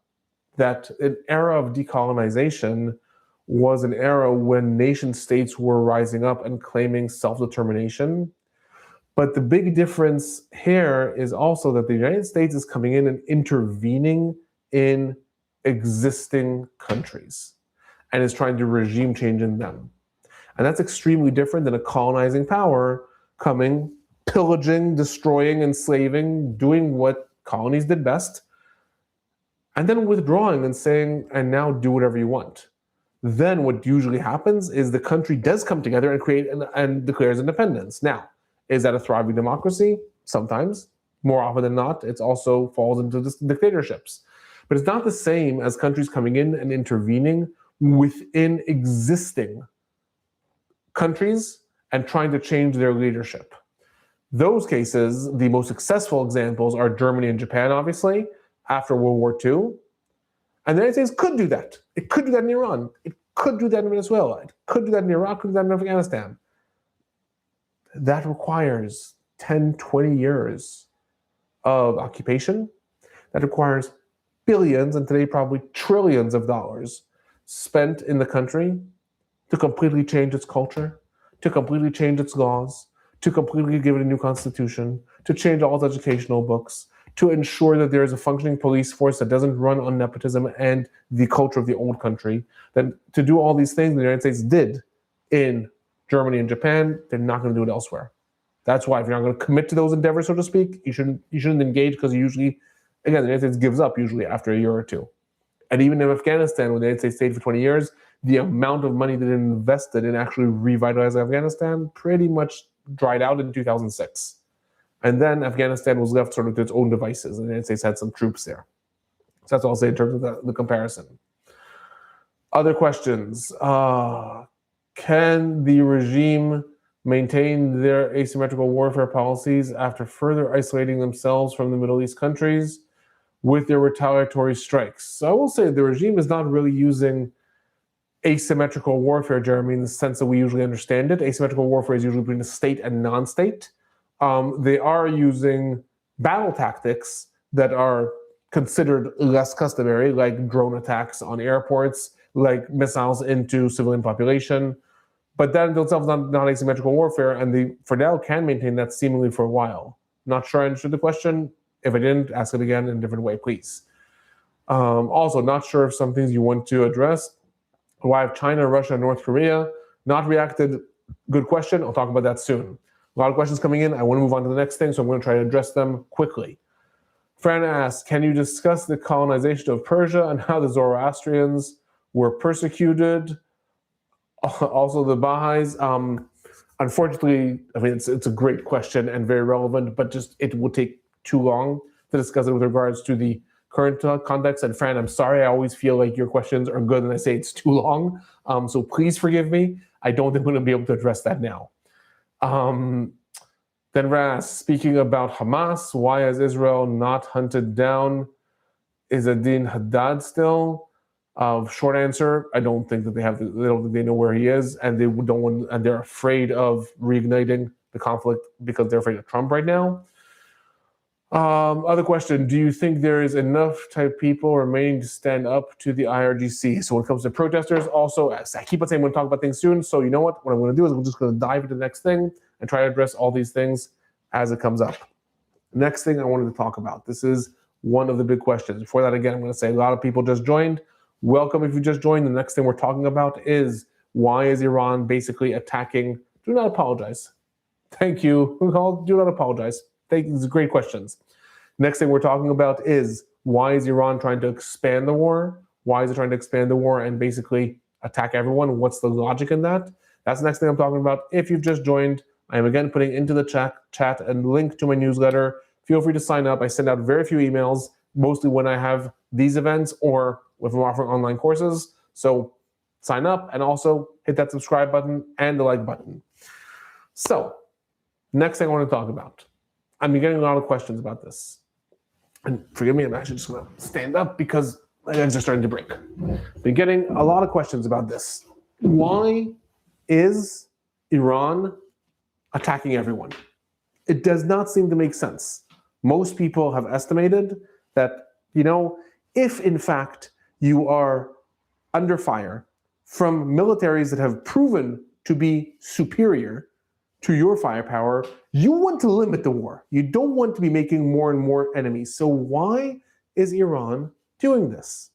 Speaker 1: that an era of decolonization was an era when nation states were rising up and claiming self-determination. But the big difference here is also that the United States is coming in and intervening in existing countries and is trying to regime change in them. And that's extremely different than a colonizing power coming, pillaging, destroying, enslaving, doing what colonies did best, and then withdrawing and saying, and now do whatever you want. Then what usually happens is the country does come together and create and declares independence. Now, is that a thriving democracy? Sometimes. More often than not, it also falls into dictatorships. But it's not the same as countries coming in and intervening within existing countries and trying to change their leadership. Those cases, the most successful examples are Germany and Japan, obviously, after World War II. And the United States could do that. It could do that in Iran. It could do that in Venezuela. It could do that in Iraq, could do that in Afghanistan. That requires 10, 20 years of occupation. That requires billions, and today probably trillions of dollars spent in the country to completely change its culture, to completely change its laws, to completely give it a new constitution, to change all its educational books, to ensure that there is a functioning police force that doesn't run on nepotism and the culture of the old country. Then to do all these things the United States did in Germany and Japan, they're not going to do it elsewhere. That's why if you're not going to commit to those endeavors, so to speak, you shouldn't engage, because usually, again, the United States gives up usually after a year or two. And even in Afghanistan, when the United States stayed for 20 years, the amount of money that it invested in actually revitalizing Afghanistan pretty much dried out in 2006. And then Afghanistan was left sort of to its own devices, and the United States had some troops there. So that's all I'll say in terms of the comparison. Other questions. Can the regime maintain their asymmetrical warfare policies after further isolating themselves from the Middle East countries with their retaliatory strikes? So I will say the regime is not really using asymmetrical warfare, Jeremy, in the sense that we usually understand it. Asymmetrical warfare is usually between the state and non-state. They are using battle tactics that are considered less customary, like drone attacks on airports, like missiles into civilian population. But that in itself is not asymmetrical warfare, and they, for now, can maintain that seemingly for a while. Not sure I understood the question. If I didn't, ask it again in a different way, please. Also, not sure if some things you want to address. Why have China, Russia, and North Korea not reacted? Good question. I'll talk about that soon. A lot of questions coming in. I want to move on to the next thing, so I'm going to try to address them quickly. Fran asks, can you discuss the colonization of Persia and how the Zoroastrians were persecuted? Also, the Baha'is. Unfortunately, I mean, it's a great question and very relevant, but just it would take too long to discuss it with regards to the current context. And Fran, I'm sorry, I always feel like your questions are good and I say it's too long. So please forgive me. I don't think I'm going to be able to address that now. Then Ras, speaking about Hamas, why has Israel not hunted down Izzadin Haddad still? Short answer, I don't think that they don't think they know where he is, and they don't want, and they're afraid of reigniting the conflict because they're afraid of Trump right now. Other question, do you think there is enough type people remaining to stand up to the IRGC? So when it comes to protesters, also, I keep on saying we're going to talk about things soon, so you know what I'm going to do is we're just going to dive into the next thing and try to address all these things as it comes up. Next thing I wanted to talk about, this is one of the big questions. Before that, again, I'm going to say a lot of people just joined. Welcome if you just joined. The next thing we're talking about is why is Iran basically attacking? Do not apologize. Thank you. Do not apologize. These are great questions. Next thing we're talking about is why is Iran trying to expand the war? Why is it trying to expand the war and basically attack everyone? What's the logic in that? That's the next thing I'm talking about. If you've just joined, I am again putting into the chat a link to my newsletter. Feel free to sign up. I send out very few emails, mostly when I have these events or if I'm offering online courses. So sign up and also hit that subscribe button and the like button. So next thing I want to talk about. I'm getting a lot of questions about this. And forgive me, I'm actually just going to stand up because my legs are starting to break. Been getting a lot of questions about this. Why is Iran attacking everyone? It does not seem to make sense. Most people have estimated that, if in fact you are under fire from militaries that have proven to be superior to your firepower, you want to limit the war. You don't want to be making more and more enemies. So why is Iran doing this?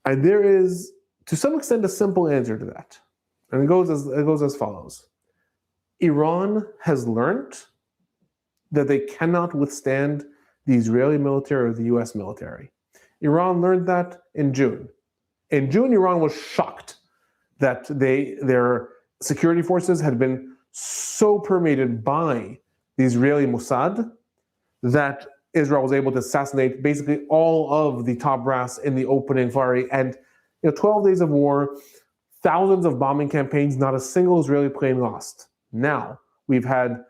Speaker 1: And there is, to some extent, a simple answer to that. And it goes as follows. Iran has learned that they cannot withstand the Israeli military or the US military. Iran learned that in June. In June, Iran was shocked that their security forces had been so permeated by the Israeli Mossad that Israel was able to assassinate basically all of the top brass in the opening flurry. And 12 days of war, thousands of bombing campaigns, not a single Israeli plane lost. Now, we've had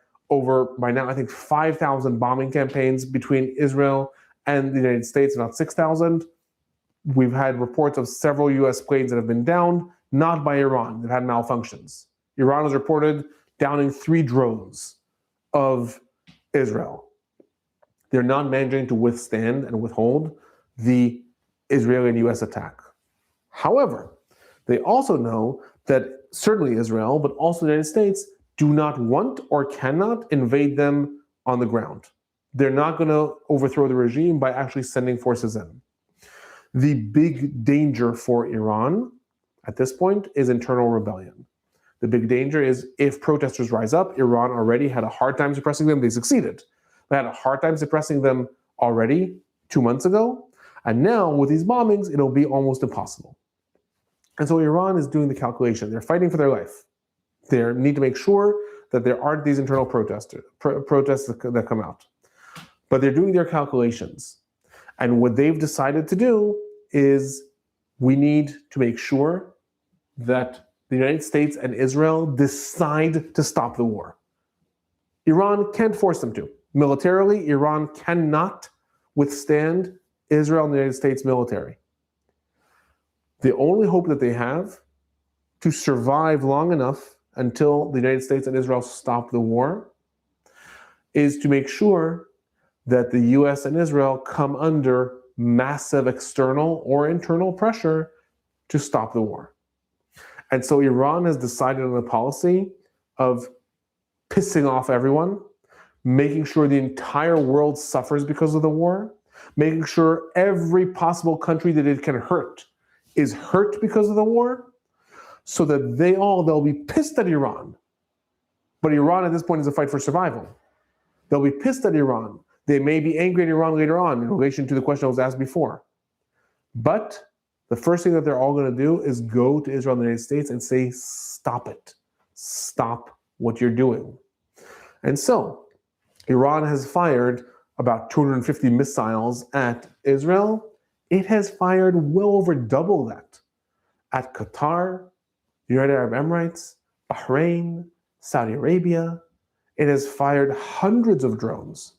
Speaker 1: by now, I think 5,000 bombing campaigns between Israel and the United States, about 6,000. We've had reports of several US planes that have been downed, not by Iran. They've had malfunctions. Iran has reported downing 3 drones of Israel. They're not managing to withstand and withhold the Israeli and US attack. However, they also know that certainly Israel, but also the United States, do not want or cannot invade them on the ground. They're not going to overthrow the regime by actually sending forces in. The big danger for Iran at this point is internal rebellion. The big danger is if protesters rise up. Iran already had a hard time suppressing them. They succeeded. They had a hard time suppressing them already 2 months ago. And now with these bombings, it'll be almost impossible. And so Iran is doing the calculation. They're fighting for their life. They need to make sure that there aren't these internal protests that come out. But they're doing their calculations. And what they've decided to do is we need to make sure that the United States and Israel decide to stop the war. Iran can't force them to. Militarily, Iran cannot withstand Israel and the United States military. The only hope that they have to survive long enough until the United States and Israel stop the war is to make sure that the US and Israel come under massive external or internal pressure to stop the war. And so Iran has decided on a policy of pissing off everyone, making sure the entire world suffers because of the war, making sure every possible country that it can hurt is hurt because of the war, so that they'll be pissed at Iran. But Iran at this point is a fight for survival. They'll be pissed at Iran. They may be angry at Iran later on in relation to the question I was asked before. But the first thing that they're all going to do is go to Israel and the United States and say, stop it. Stop what you're doing. And so Iran has fired about 250 missiles at Israel. It has fired well over double that at Qatar, United Arab Emirates, Bahrain, Saudi Arabia. It has fired hundreds of drones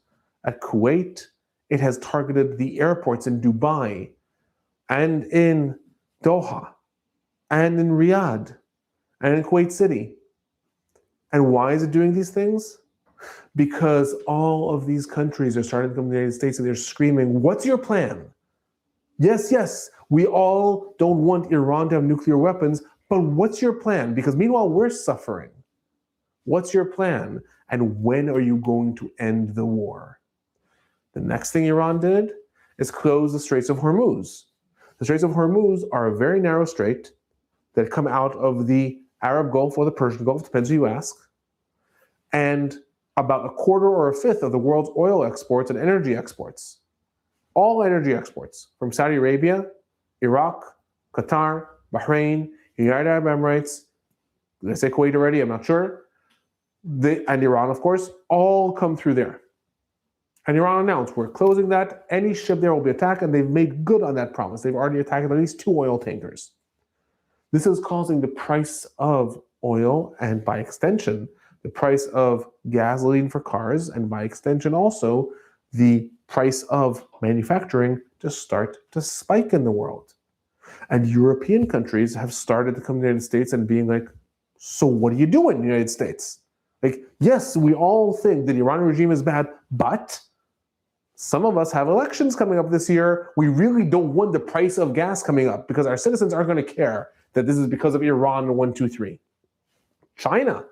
Speaker 1: at Kuwait. It has targeted the airports in Dubai and in Doha and in Riyadh and in Kuwait City. And why is it doing these things? Because all of these countries are starting to come to the United States and they're screaming, what's your plan? Yes, we all don't want Iran to have nuclear weapons, but what's your plan? Because meanwhile, we're suffering. What's your plan? And when are you going to end the war? The next thing Iran did is close the Straits of Hormuz. The Straits of Hormuz are a very narrow strait that come out of the Arab Gulf or the Persian Gulf, depends who you ask. And about a quarter or a fifth of the world's oil exports and energy exports, all energy exports from Saudi Arabia, Iraq, Qatar, Bahrain, United Arab Emirates, did I say Kuwait already? I'm not sure. And Iran, of course, all come through there. And Iran announced, we're closing that. Any ship there will be attacked, and they've made good on that promise. They've already attacked at least 2 oil tankers. This is causing the price of oil, and by extension, the price of gasoline for cars, and by extension also, the price of manufacturing to start to spike in the world. And European countries have started to come to the United States and being like, so what are you doing in the United States? Like, yes, we all think that the Iranian regime is bad, but some of us have elections coming up this year. We really don't want the price of gas coming up because our citizens aren't going to care that this is because of Iran 1, 2, 3. China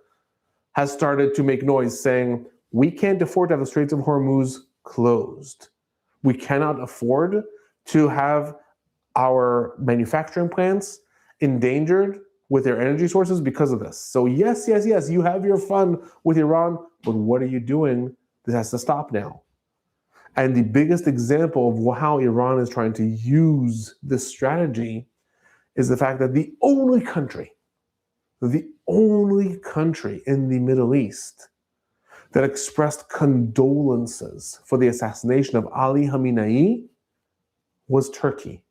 Speaker 1: has started to make noise saying, we can't afford to have the Straits of Hormuz closed. We cannot afford to have our manufacturing plants endangered with their energy sources because of this. So yes, you have your fun with Iran, but what are you doing? This has to stop now. And the biggest example of how Iran is trying to use this strategy is the fact that the only country in the Middle East that expressed condolences for the assassination of Ali Khamenei was Turkey.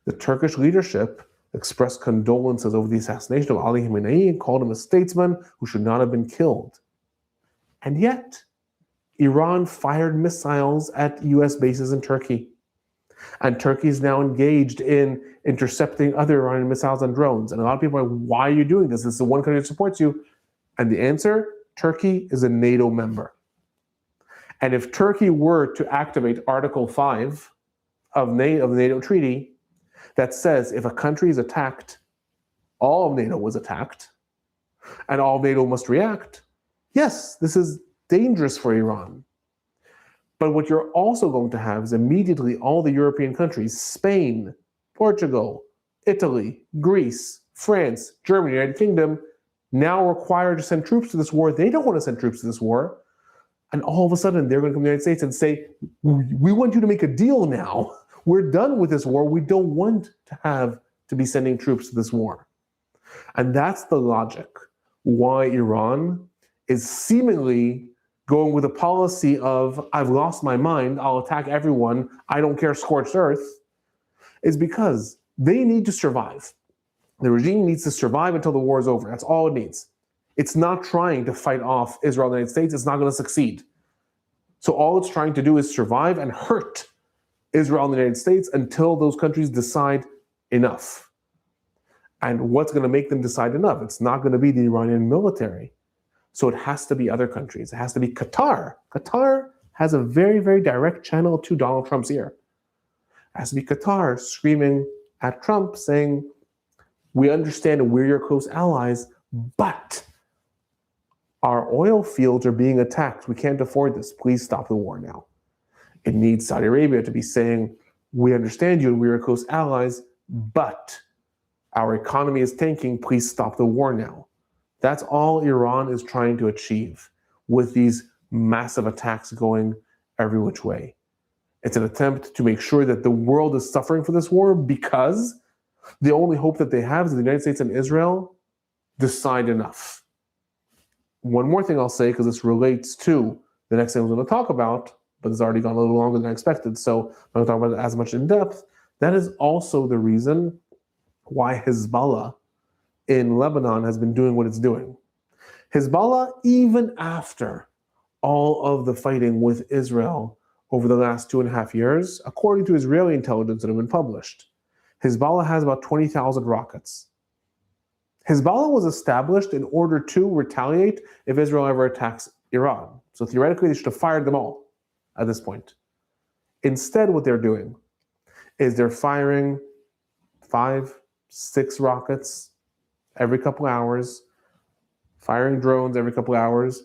Speaker 1: The Turkish leadership expressed condolences over the assassination of Ali Khamenei and called him a statesman who should not have been killed. And yet, Iran fired missiles at US bases in Turkey. And Turkey is now engaged in intercepting other Iranian missiles and drones. And a lot of people are like, why are you doing this? This is the one country that supports you. And the answer, Turkey is a NATO member. And if Turkey were to activate Article 5 of the NATO treaty that says if a country is attacked, all of NATO was attacked, and all of NATO must react, yes, this is dangerous for Iran. But what you're also going to have is immediately all the European countries, Spain, Portugal, Italy, Greece, France, Germany, United Kingdom, now required to send troops to this war. They don't want to send troops to this war. And all of a sudden, they're going to come to the United States and say, we want you to make a deal now. We're done with this war. We don't want to have to be sending troops to this war. And that's the logic why Iran is seemingly going with a policy of, I've lost my mind, I'll attack everyone, I don't care, scorched earth, is because they need to survive. The regime needs to survive until the war is over. That's all it needs. It's not trying to fight off Israel and the United States. It's not going to succeed. So all it's trying to do is survive and hurt Israel and the United States until those countries decide enough. And what's going to make them decide enough? It's not going to be the Iranian military. So it has to be other countries. It has to be Qatar. Qatar has a very, very direct channel to Donald Trump's ear. It has to be Qatar screaming at Trump saying, we understand we're your close allies, but our oil fields are being attacked. We can't afford this. Please stop the war now. It needs Saudi Arabia to be saying, we understand you and we're your close allies, but our economy is tanking. Please stop the war now. That's all Iran is trying to achieve with these massive attacks going every which way. It's an attempt to make sure that the world is suffering for this war because the only hope that they have is that the United States and Israel decide enough. One more thing I'll say, because this relates to the next thing I'm going to talk about, but it's already gone a little longer than I expected, so I'm not talking about it as much in depth. That is also the reason why Hezbollah in Lebanon has been doing what it's doing. Hezbollah, even after all of the fighting with Israel over the last 2.5 years, according to Israeli intelligence that have been published, Hezbollah has about 20,000 rockets. Hezbollah was established in order to retaliate if Israel ever attacks Iran. So theoretically, they should have fired them all at this point. Instead, what they're doing is they're firing 5, 6 rockets every couple hours, firing drones every couple hours,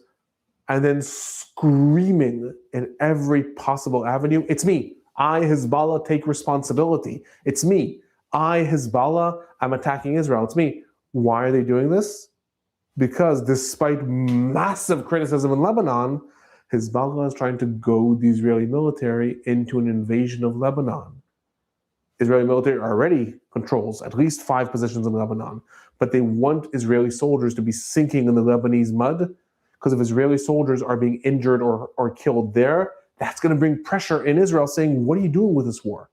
Speaker 1: and then screaming in every possible avenue, it's me. I, Hezbollah, take responsibility. It's me. I, Hezbollah, I'm attacking Israel. It's me. Why are they doing this? Because despite massive criticism in Lebanon, Hezbollah is trying to goad the Israeli military into an invasion of Lebanon. Israeli military already controls at least 5 positions in Lebanon, but they want Israeli soldiers to be sinking in the Lebanese mud, because if Israeli soldiers are being injured or killed there, that's going to bring pressure in Israel saying, what are you doing with this war?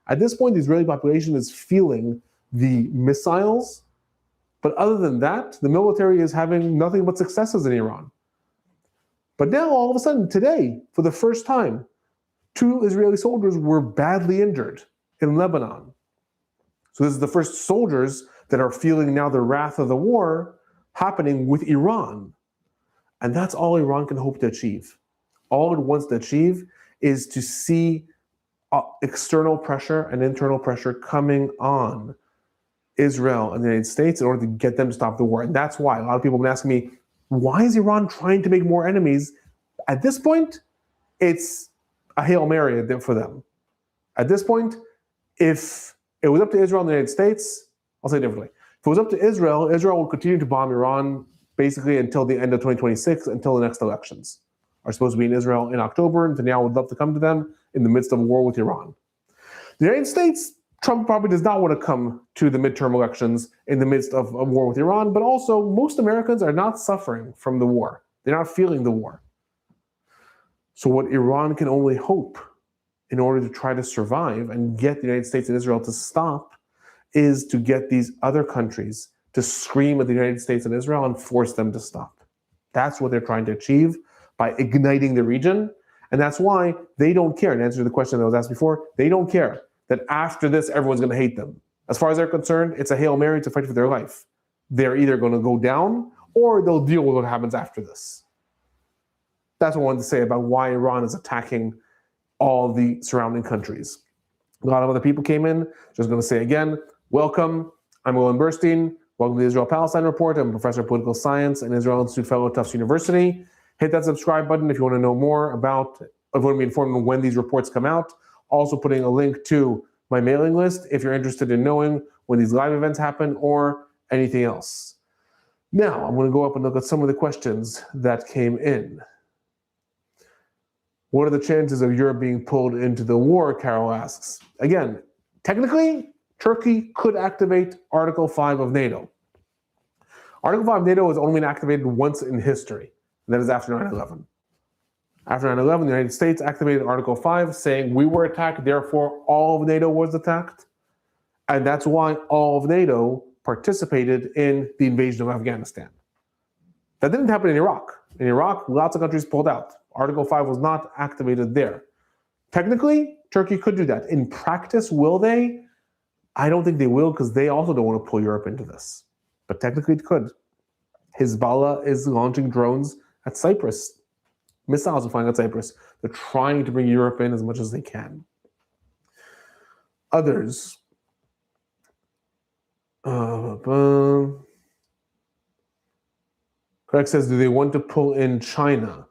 Speaker 1: At this point, the Israeli population is feeling the missiles, but other than that, the military is having nothing but successes in Iran. But now, all of a sudden, today, for the first time, 2 Israeli soldiers were badly injured in Lebanon. So this is the first soldiers that are feeling now the wrath of the war happening with Iran. And that's all Iran can hope to achieve. All it wants to achieve is to see external pressure and internal pressure coming on Israel and the United States in order to get them to stop the war. And that's why a lot of people have been asking me, why is Iran trying to make more enemies? At this point, it's a Hail Mary for them. At this point, if it was up to Israel and the United States, I'll say it differently. If it was up to Israel, Israel will continue to bomb Iran basically until the end of 2026, until the next elections are supposed to be in Israel in October. And Netanyahu would love to come to them in the midst of a war with Iran. The United States, Trump probably does not want to come to the midterm elections in the midst of a war with Iran, but also most Americans are not suffering from the war. They're not feeling the war. So what Iran can only hope in order to try to survive and get the United States and Israel to stop is to get these other countries to scream at the United States and Israel and force them to stop. That's what they're trying to achieve by igniting the region. And that's why they don't care. In answer to the question that was asked before, they don't care that after this, everyone's going to hate them. As far as they're concerned, it's a Hail Mary to fight for their life. They're either going to go down or they'll deal with what happens after this. That's what I wanted to say about why Iran is attacking all the surrounding countries. A lot of other people came in. Just going to say again, welcome. I'm Alon Burstein. Welcome to the Israel-Palestine Report. I'm a professor of political science and Israel Institute fellow at Tufts University. Hit that subscribe button if you want to know more about, if you want to be informed on when these reports come out. Also putting a link to my mailing list if you're interested in knowing when these live events happen or anything else. Now, I'm going to go up and look at some of the questions that came in. What are the chances of Europe being pulled into the war, Carol asks. Again, technically, Turkey could activate Article 5 of NATO. Article 5 of NATO has only been activated once in history, and that is after 9/11. After 9/11, the United States activated Article 5, saying we were attacked, therefore all of NATO was attacked. And that's why all of NATO participated in the invasion of Afghanistan. That didn't happen in Iraq. In Iraq, lots of countries pulled out. Article 5 was not activated there. Technically, Turkey could do that. In practice, will they? I don't think they will, because they also don't want to pull Europe into this. But technically it could. Hezbollah is launching drones at Cyprus. Missiles are flying at Cyprus. They're trying to bring Europe in as much as they can. Others. Craig says, do they want to pull in China,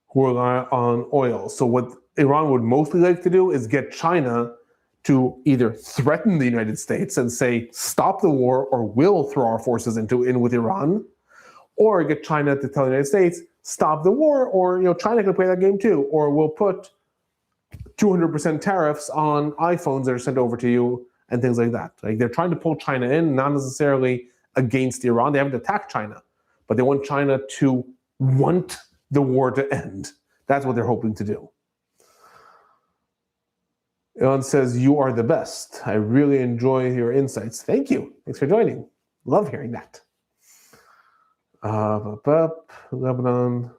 Speaker 1: who rely on oil? So what Iran would mostly like to do is get China to either threaten the United States and say, stop the war, or we'll throw our forces in with Iran, or get China to tell the United States, stop the war, or China can play that game too, or we'll put 200% tariffs on iPhones that are sent over to you and things like that. Like, they're trying to pull China in, not necessarily against Iran. They haven't attacked China, but they want China to want the war to end. That's what they're hoping to do. Alon says, you are the best. I really enjoy your insights. Thank you. Thanks for joining. Love hearing that. Lebanon.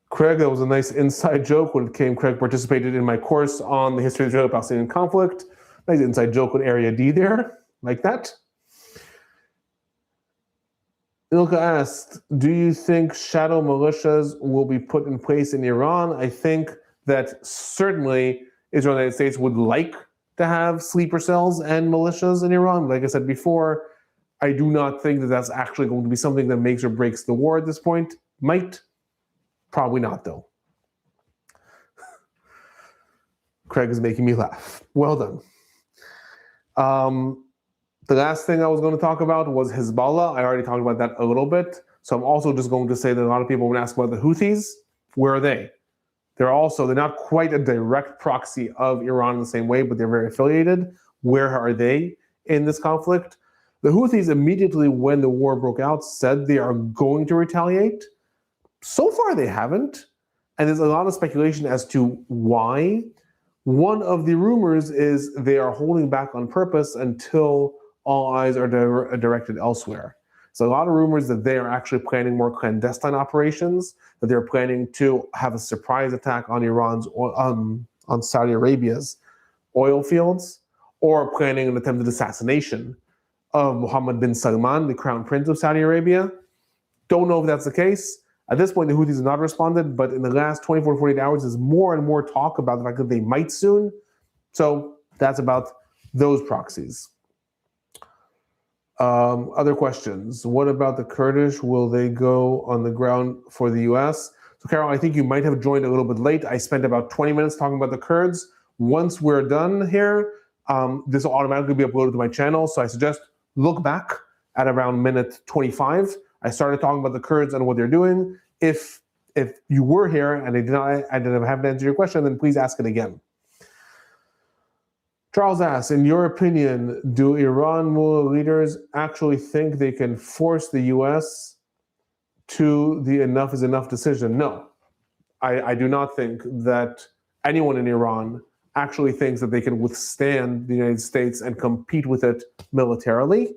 Speaker 1: Craig, that was a nice inside joke when it came. Craig participated in my course on the history of the Israel-Palestinian conflict. Nice inside joke with Area D there, like that. Ilka asked, do you think shadow militias will be put in place in Iran? I think that certainly Israel and the United States would like to have sleeper cells and militias in Iran. Like I said before, I do not think that that's actually going to be something that makes or breaks the war at this point. Might. Probably not, though. Craig is making me laugh. Well done. The last thing I was going to talk about was Hezbollah. I already talked about that a little bit. So I'm also just going to say that a lot of people would ask about the Houthis. Where are they? They're not quite a direct proxy of Iran in the same way, but they're very affiliated. Where are they in this conflict? The Houthis immediately when the war broke out said they are going to retaliate. So far they haven't. And there's a lot of speculation as to why. One of the rumors is they are holding back on purpose until all eyes are directed elsewhere. So a lot of rumors that they are actually planning more clandestine operations, that they're planning to have a surprise attack on on Saudi Arabia's oil fields, or planning an attempted assassination of Mohammed bin Salman, the crown prince of Saudi Arabia. Don't know if that's the case. At this point, the Houthis have not responded, but in the last 24 to 48 hours, there's more and more talk about the fact that they might soon. So that's about those proxies. Other questions. What about the Kurdish? Will they go on the ground for the U.S.? So, Carol, I think you might have joined a little bit late. I spent about 20 minutes talking about the Kurds. Once we're done here, this will automatically be uploaded to my channel. So I suggest look back at around minute 25. I started talking about the Kurds and what they're doing. If you were here and I didn't have to answer your question, then please ask it again. Charles asks, in your opinion, do Iran mullah leaders actually think they can force the U.S. to the enough is enough decision? No, I do not think that anyone in Iran actually thinks that they can withstand the United States and compete with it militarily.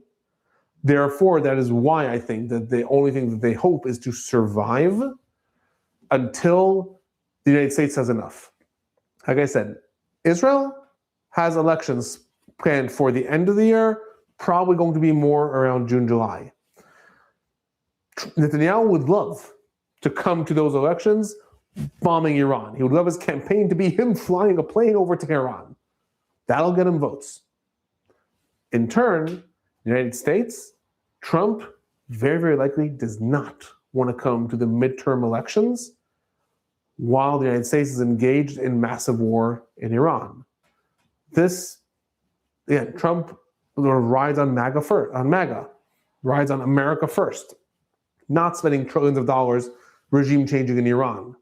Speaker 1: Therefore, that is why I think that the only thing that they hope is to survive until the United States has enough. Like I said, Israel has elections planned for the end of the year, probably going to be more around June, July. Netanyahu would love to come to those elections bombing Iran. He would love his campaign to be him flying a plane over Tehran. That'll get him votes. In turn, the United States, Trump very, very likely does not want to come to the midterm elections while the United States is engaged in massive war in Iran. This, again, Trump rides on MAGA, rides on America first, not spending trillions of dollars regime changing in Iran.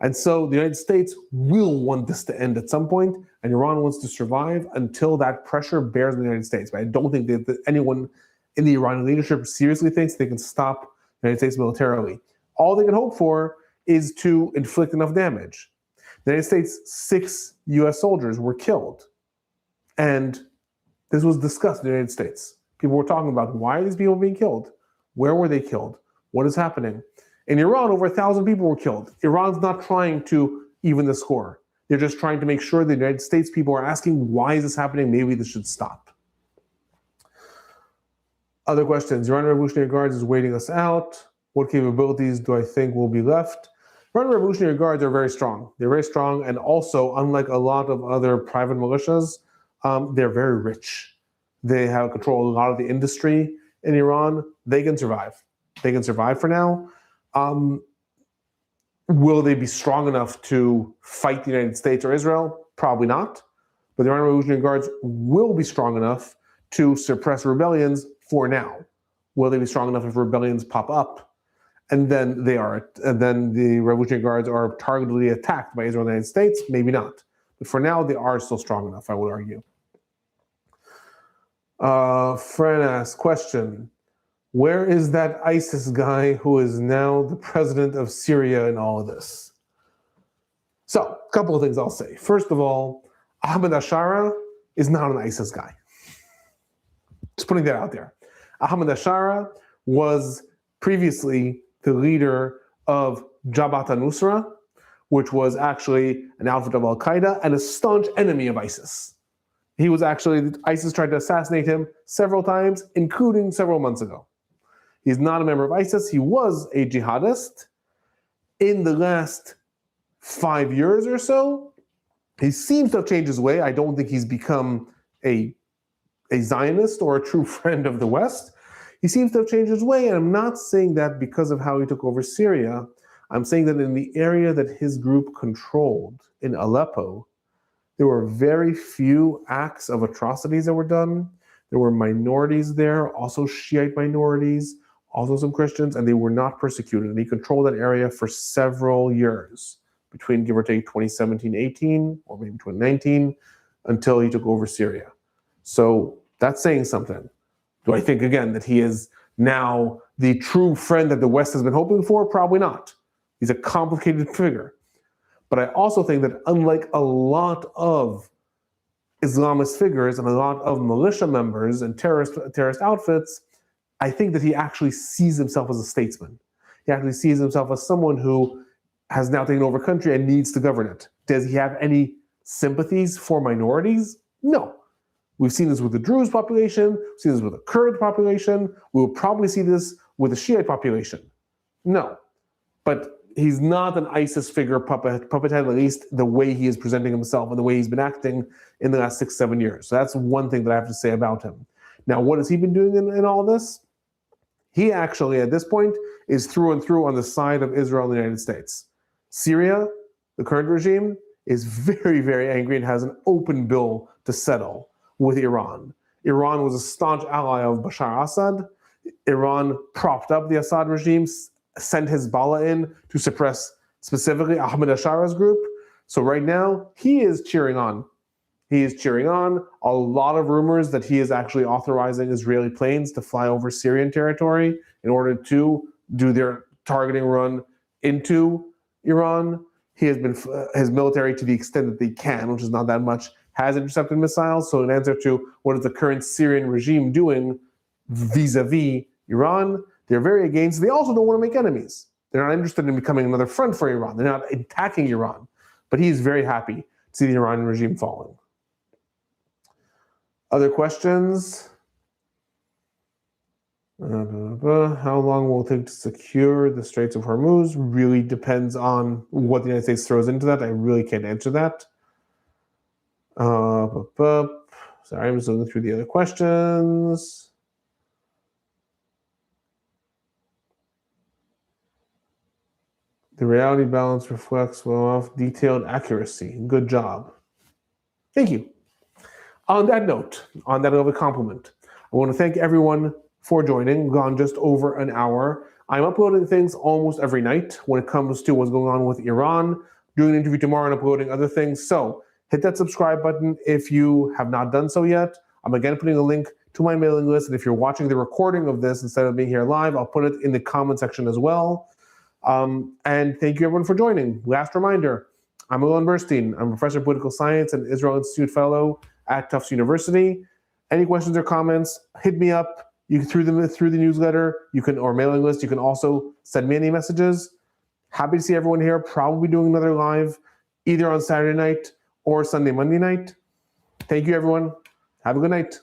Speaker 1: And so the United States will want this to end at some point, and Iran wants to survive until that pressure bears on the United States. But I don't think that anyone in the Iranian leadership seriously thinks they can stop the United States militarily. All they can hope for is to inflict enough damage. The United States, 6 U.S. soldiers were killed. And this was discussed in the United States. People were talking about, why are these people being killed? Where were they killed? What is happening? In Iran, over 1,000 people were killed. Iran's not trying to even the score. They're just trying to make sure the United States people are asking, why is this happening? Maybe this should stop. Other questions. Iranian Revolutionary Guards is waiting us out. What capabilities do I think will be left? Iranian Revolutionary Guards are very strong. They're very strong, and also, unlike a lot of other private militias, they're very rich. They have control of a lot of the industry in Iran. They can survive. They can survive for now. Will they be strong enough to fight the United States or Israel? Probably not. But the Iranian Revolutionary Guards will be strong enough to suppress rebellions for now. Will they be strong enough if rebellions pop up? And then the Revolutionary Guards are targetedly attacked by Israel and the United States? Maybe not. But for now, they are still strong enough, I would argue. Fran asks, question. Where is that ISIS guy who is now the president of Syria in all of this? So, a couple of things I'll say. First of all, Ahmed Ashara is not an ISIS guy. Just putting that out there. Ahmed Ashara was previously the leader of Jabhat al-Nusra, which was actually an outfit of Al-Qaeda and a staunch enemy of ISIS. He was actually, ISIS tried to assassinate him several times, including several months ago. He's not a member of ISIS. He was a jihadist. In the last 5 years or so, he seems to have changed his way. I don't think he's become a Zionist or a true friend of the West. He seems to have changed his way, and I'm not saying that because of how he took over Syria. I'm saying that in the area that his group controlled, in Aleppo, there were very few acts of atrocities that were done. There were minorities there, also Shiite minorities, also some Christians, and they were not persecuted. And he controlled that area for several years, between give or take 2017-18 or maybe 2019, until he took over Syria. So that's saying something. Do I think, again, that he is now the true friend that the West has been hoping for? Probably not. He's a complicated figure. But I also think that unlike a lot of Islamist figures and a lot of militia members and terrorist outfits, I think that he actually sees himself as a statesman. He actually sees himself as someone who has now taken over a country and needs to govern it. Does he have any sympathies for minorities? No. We've seen this with the Druze population, we've seen this with the Kurd population, we will probably see this with the Shiite population. No. But he's not an ISIS figure puppet head, at least the way he is presenting himself and the way he's been acting in the last 6-7 years. So that's one thing that I have to say about him. Now, what has he been doing in all this? He actually, at this point, is through and through on the side of Israel and the United States. Syria, the current regime, is very, very angry and has an open bill to settle with Iran. Iran was a staunch ally of Bashar Assad. Iran propped up the Assad regime, sent Hezbollah in to suppress specifically Ahmed Ashara's group. So right now, he is cheering on He is cheering on. A lot of rumors that he is actually authorizing Israeli planes to fly over Syrian territory in order to do their targeting run into Iran. He has been his military, to the extent that they can, which is not that much, has intercepted missiles. So in answer to what is the current Syrian regime doing vis-a-vis Iran, they're very against. They also don't want to make enemies. They're not interested in becoming another front for Iran. They're not attacking Iran. But he's very happy to see the Iranian regime falling. Other questions? How long will it take to secure the Straits of Hormuz? Really depends on what the United States throws into that. I really can't answer that. Sorry, I'm just looking through the other questions. The reality balance reflects well-off detailed accuracy. Good job. Thank you. On that note of a compliment, I want to thank everyone for joining. We've gone just over an hour. I'm uploading things almost every night when it comes to what's going on with Iran, doing an interview tomorrow and uploading other things. So hit that subscribe button if you have not done so yet. I'm again putting a link to my mailing list. And if you're watching the recording of this instead of being here live, I'll put it in the comment section as well. And thank you everyone for joining. Last reminder, I'm Alon Burstein. I'm a professor of political science and Israel Institute fellow at Tufts University. Any questions or comments, hit me up. You can through the newsletter, or mailing list. You can also send me any messages. Happy to see everyone here. Probably doing another live either on Saturday night or Sunday, Monday night. Thank you, everyone. Have a good night.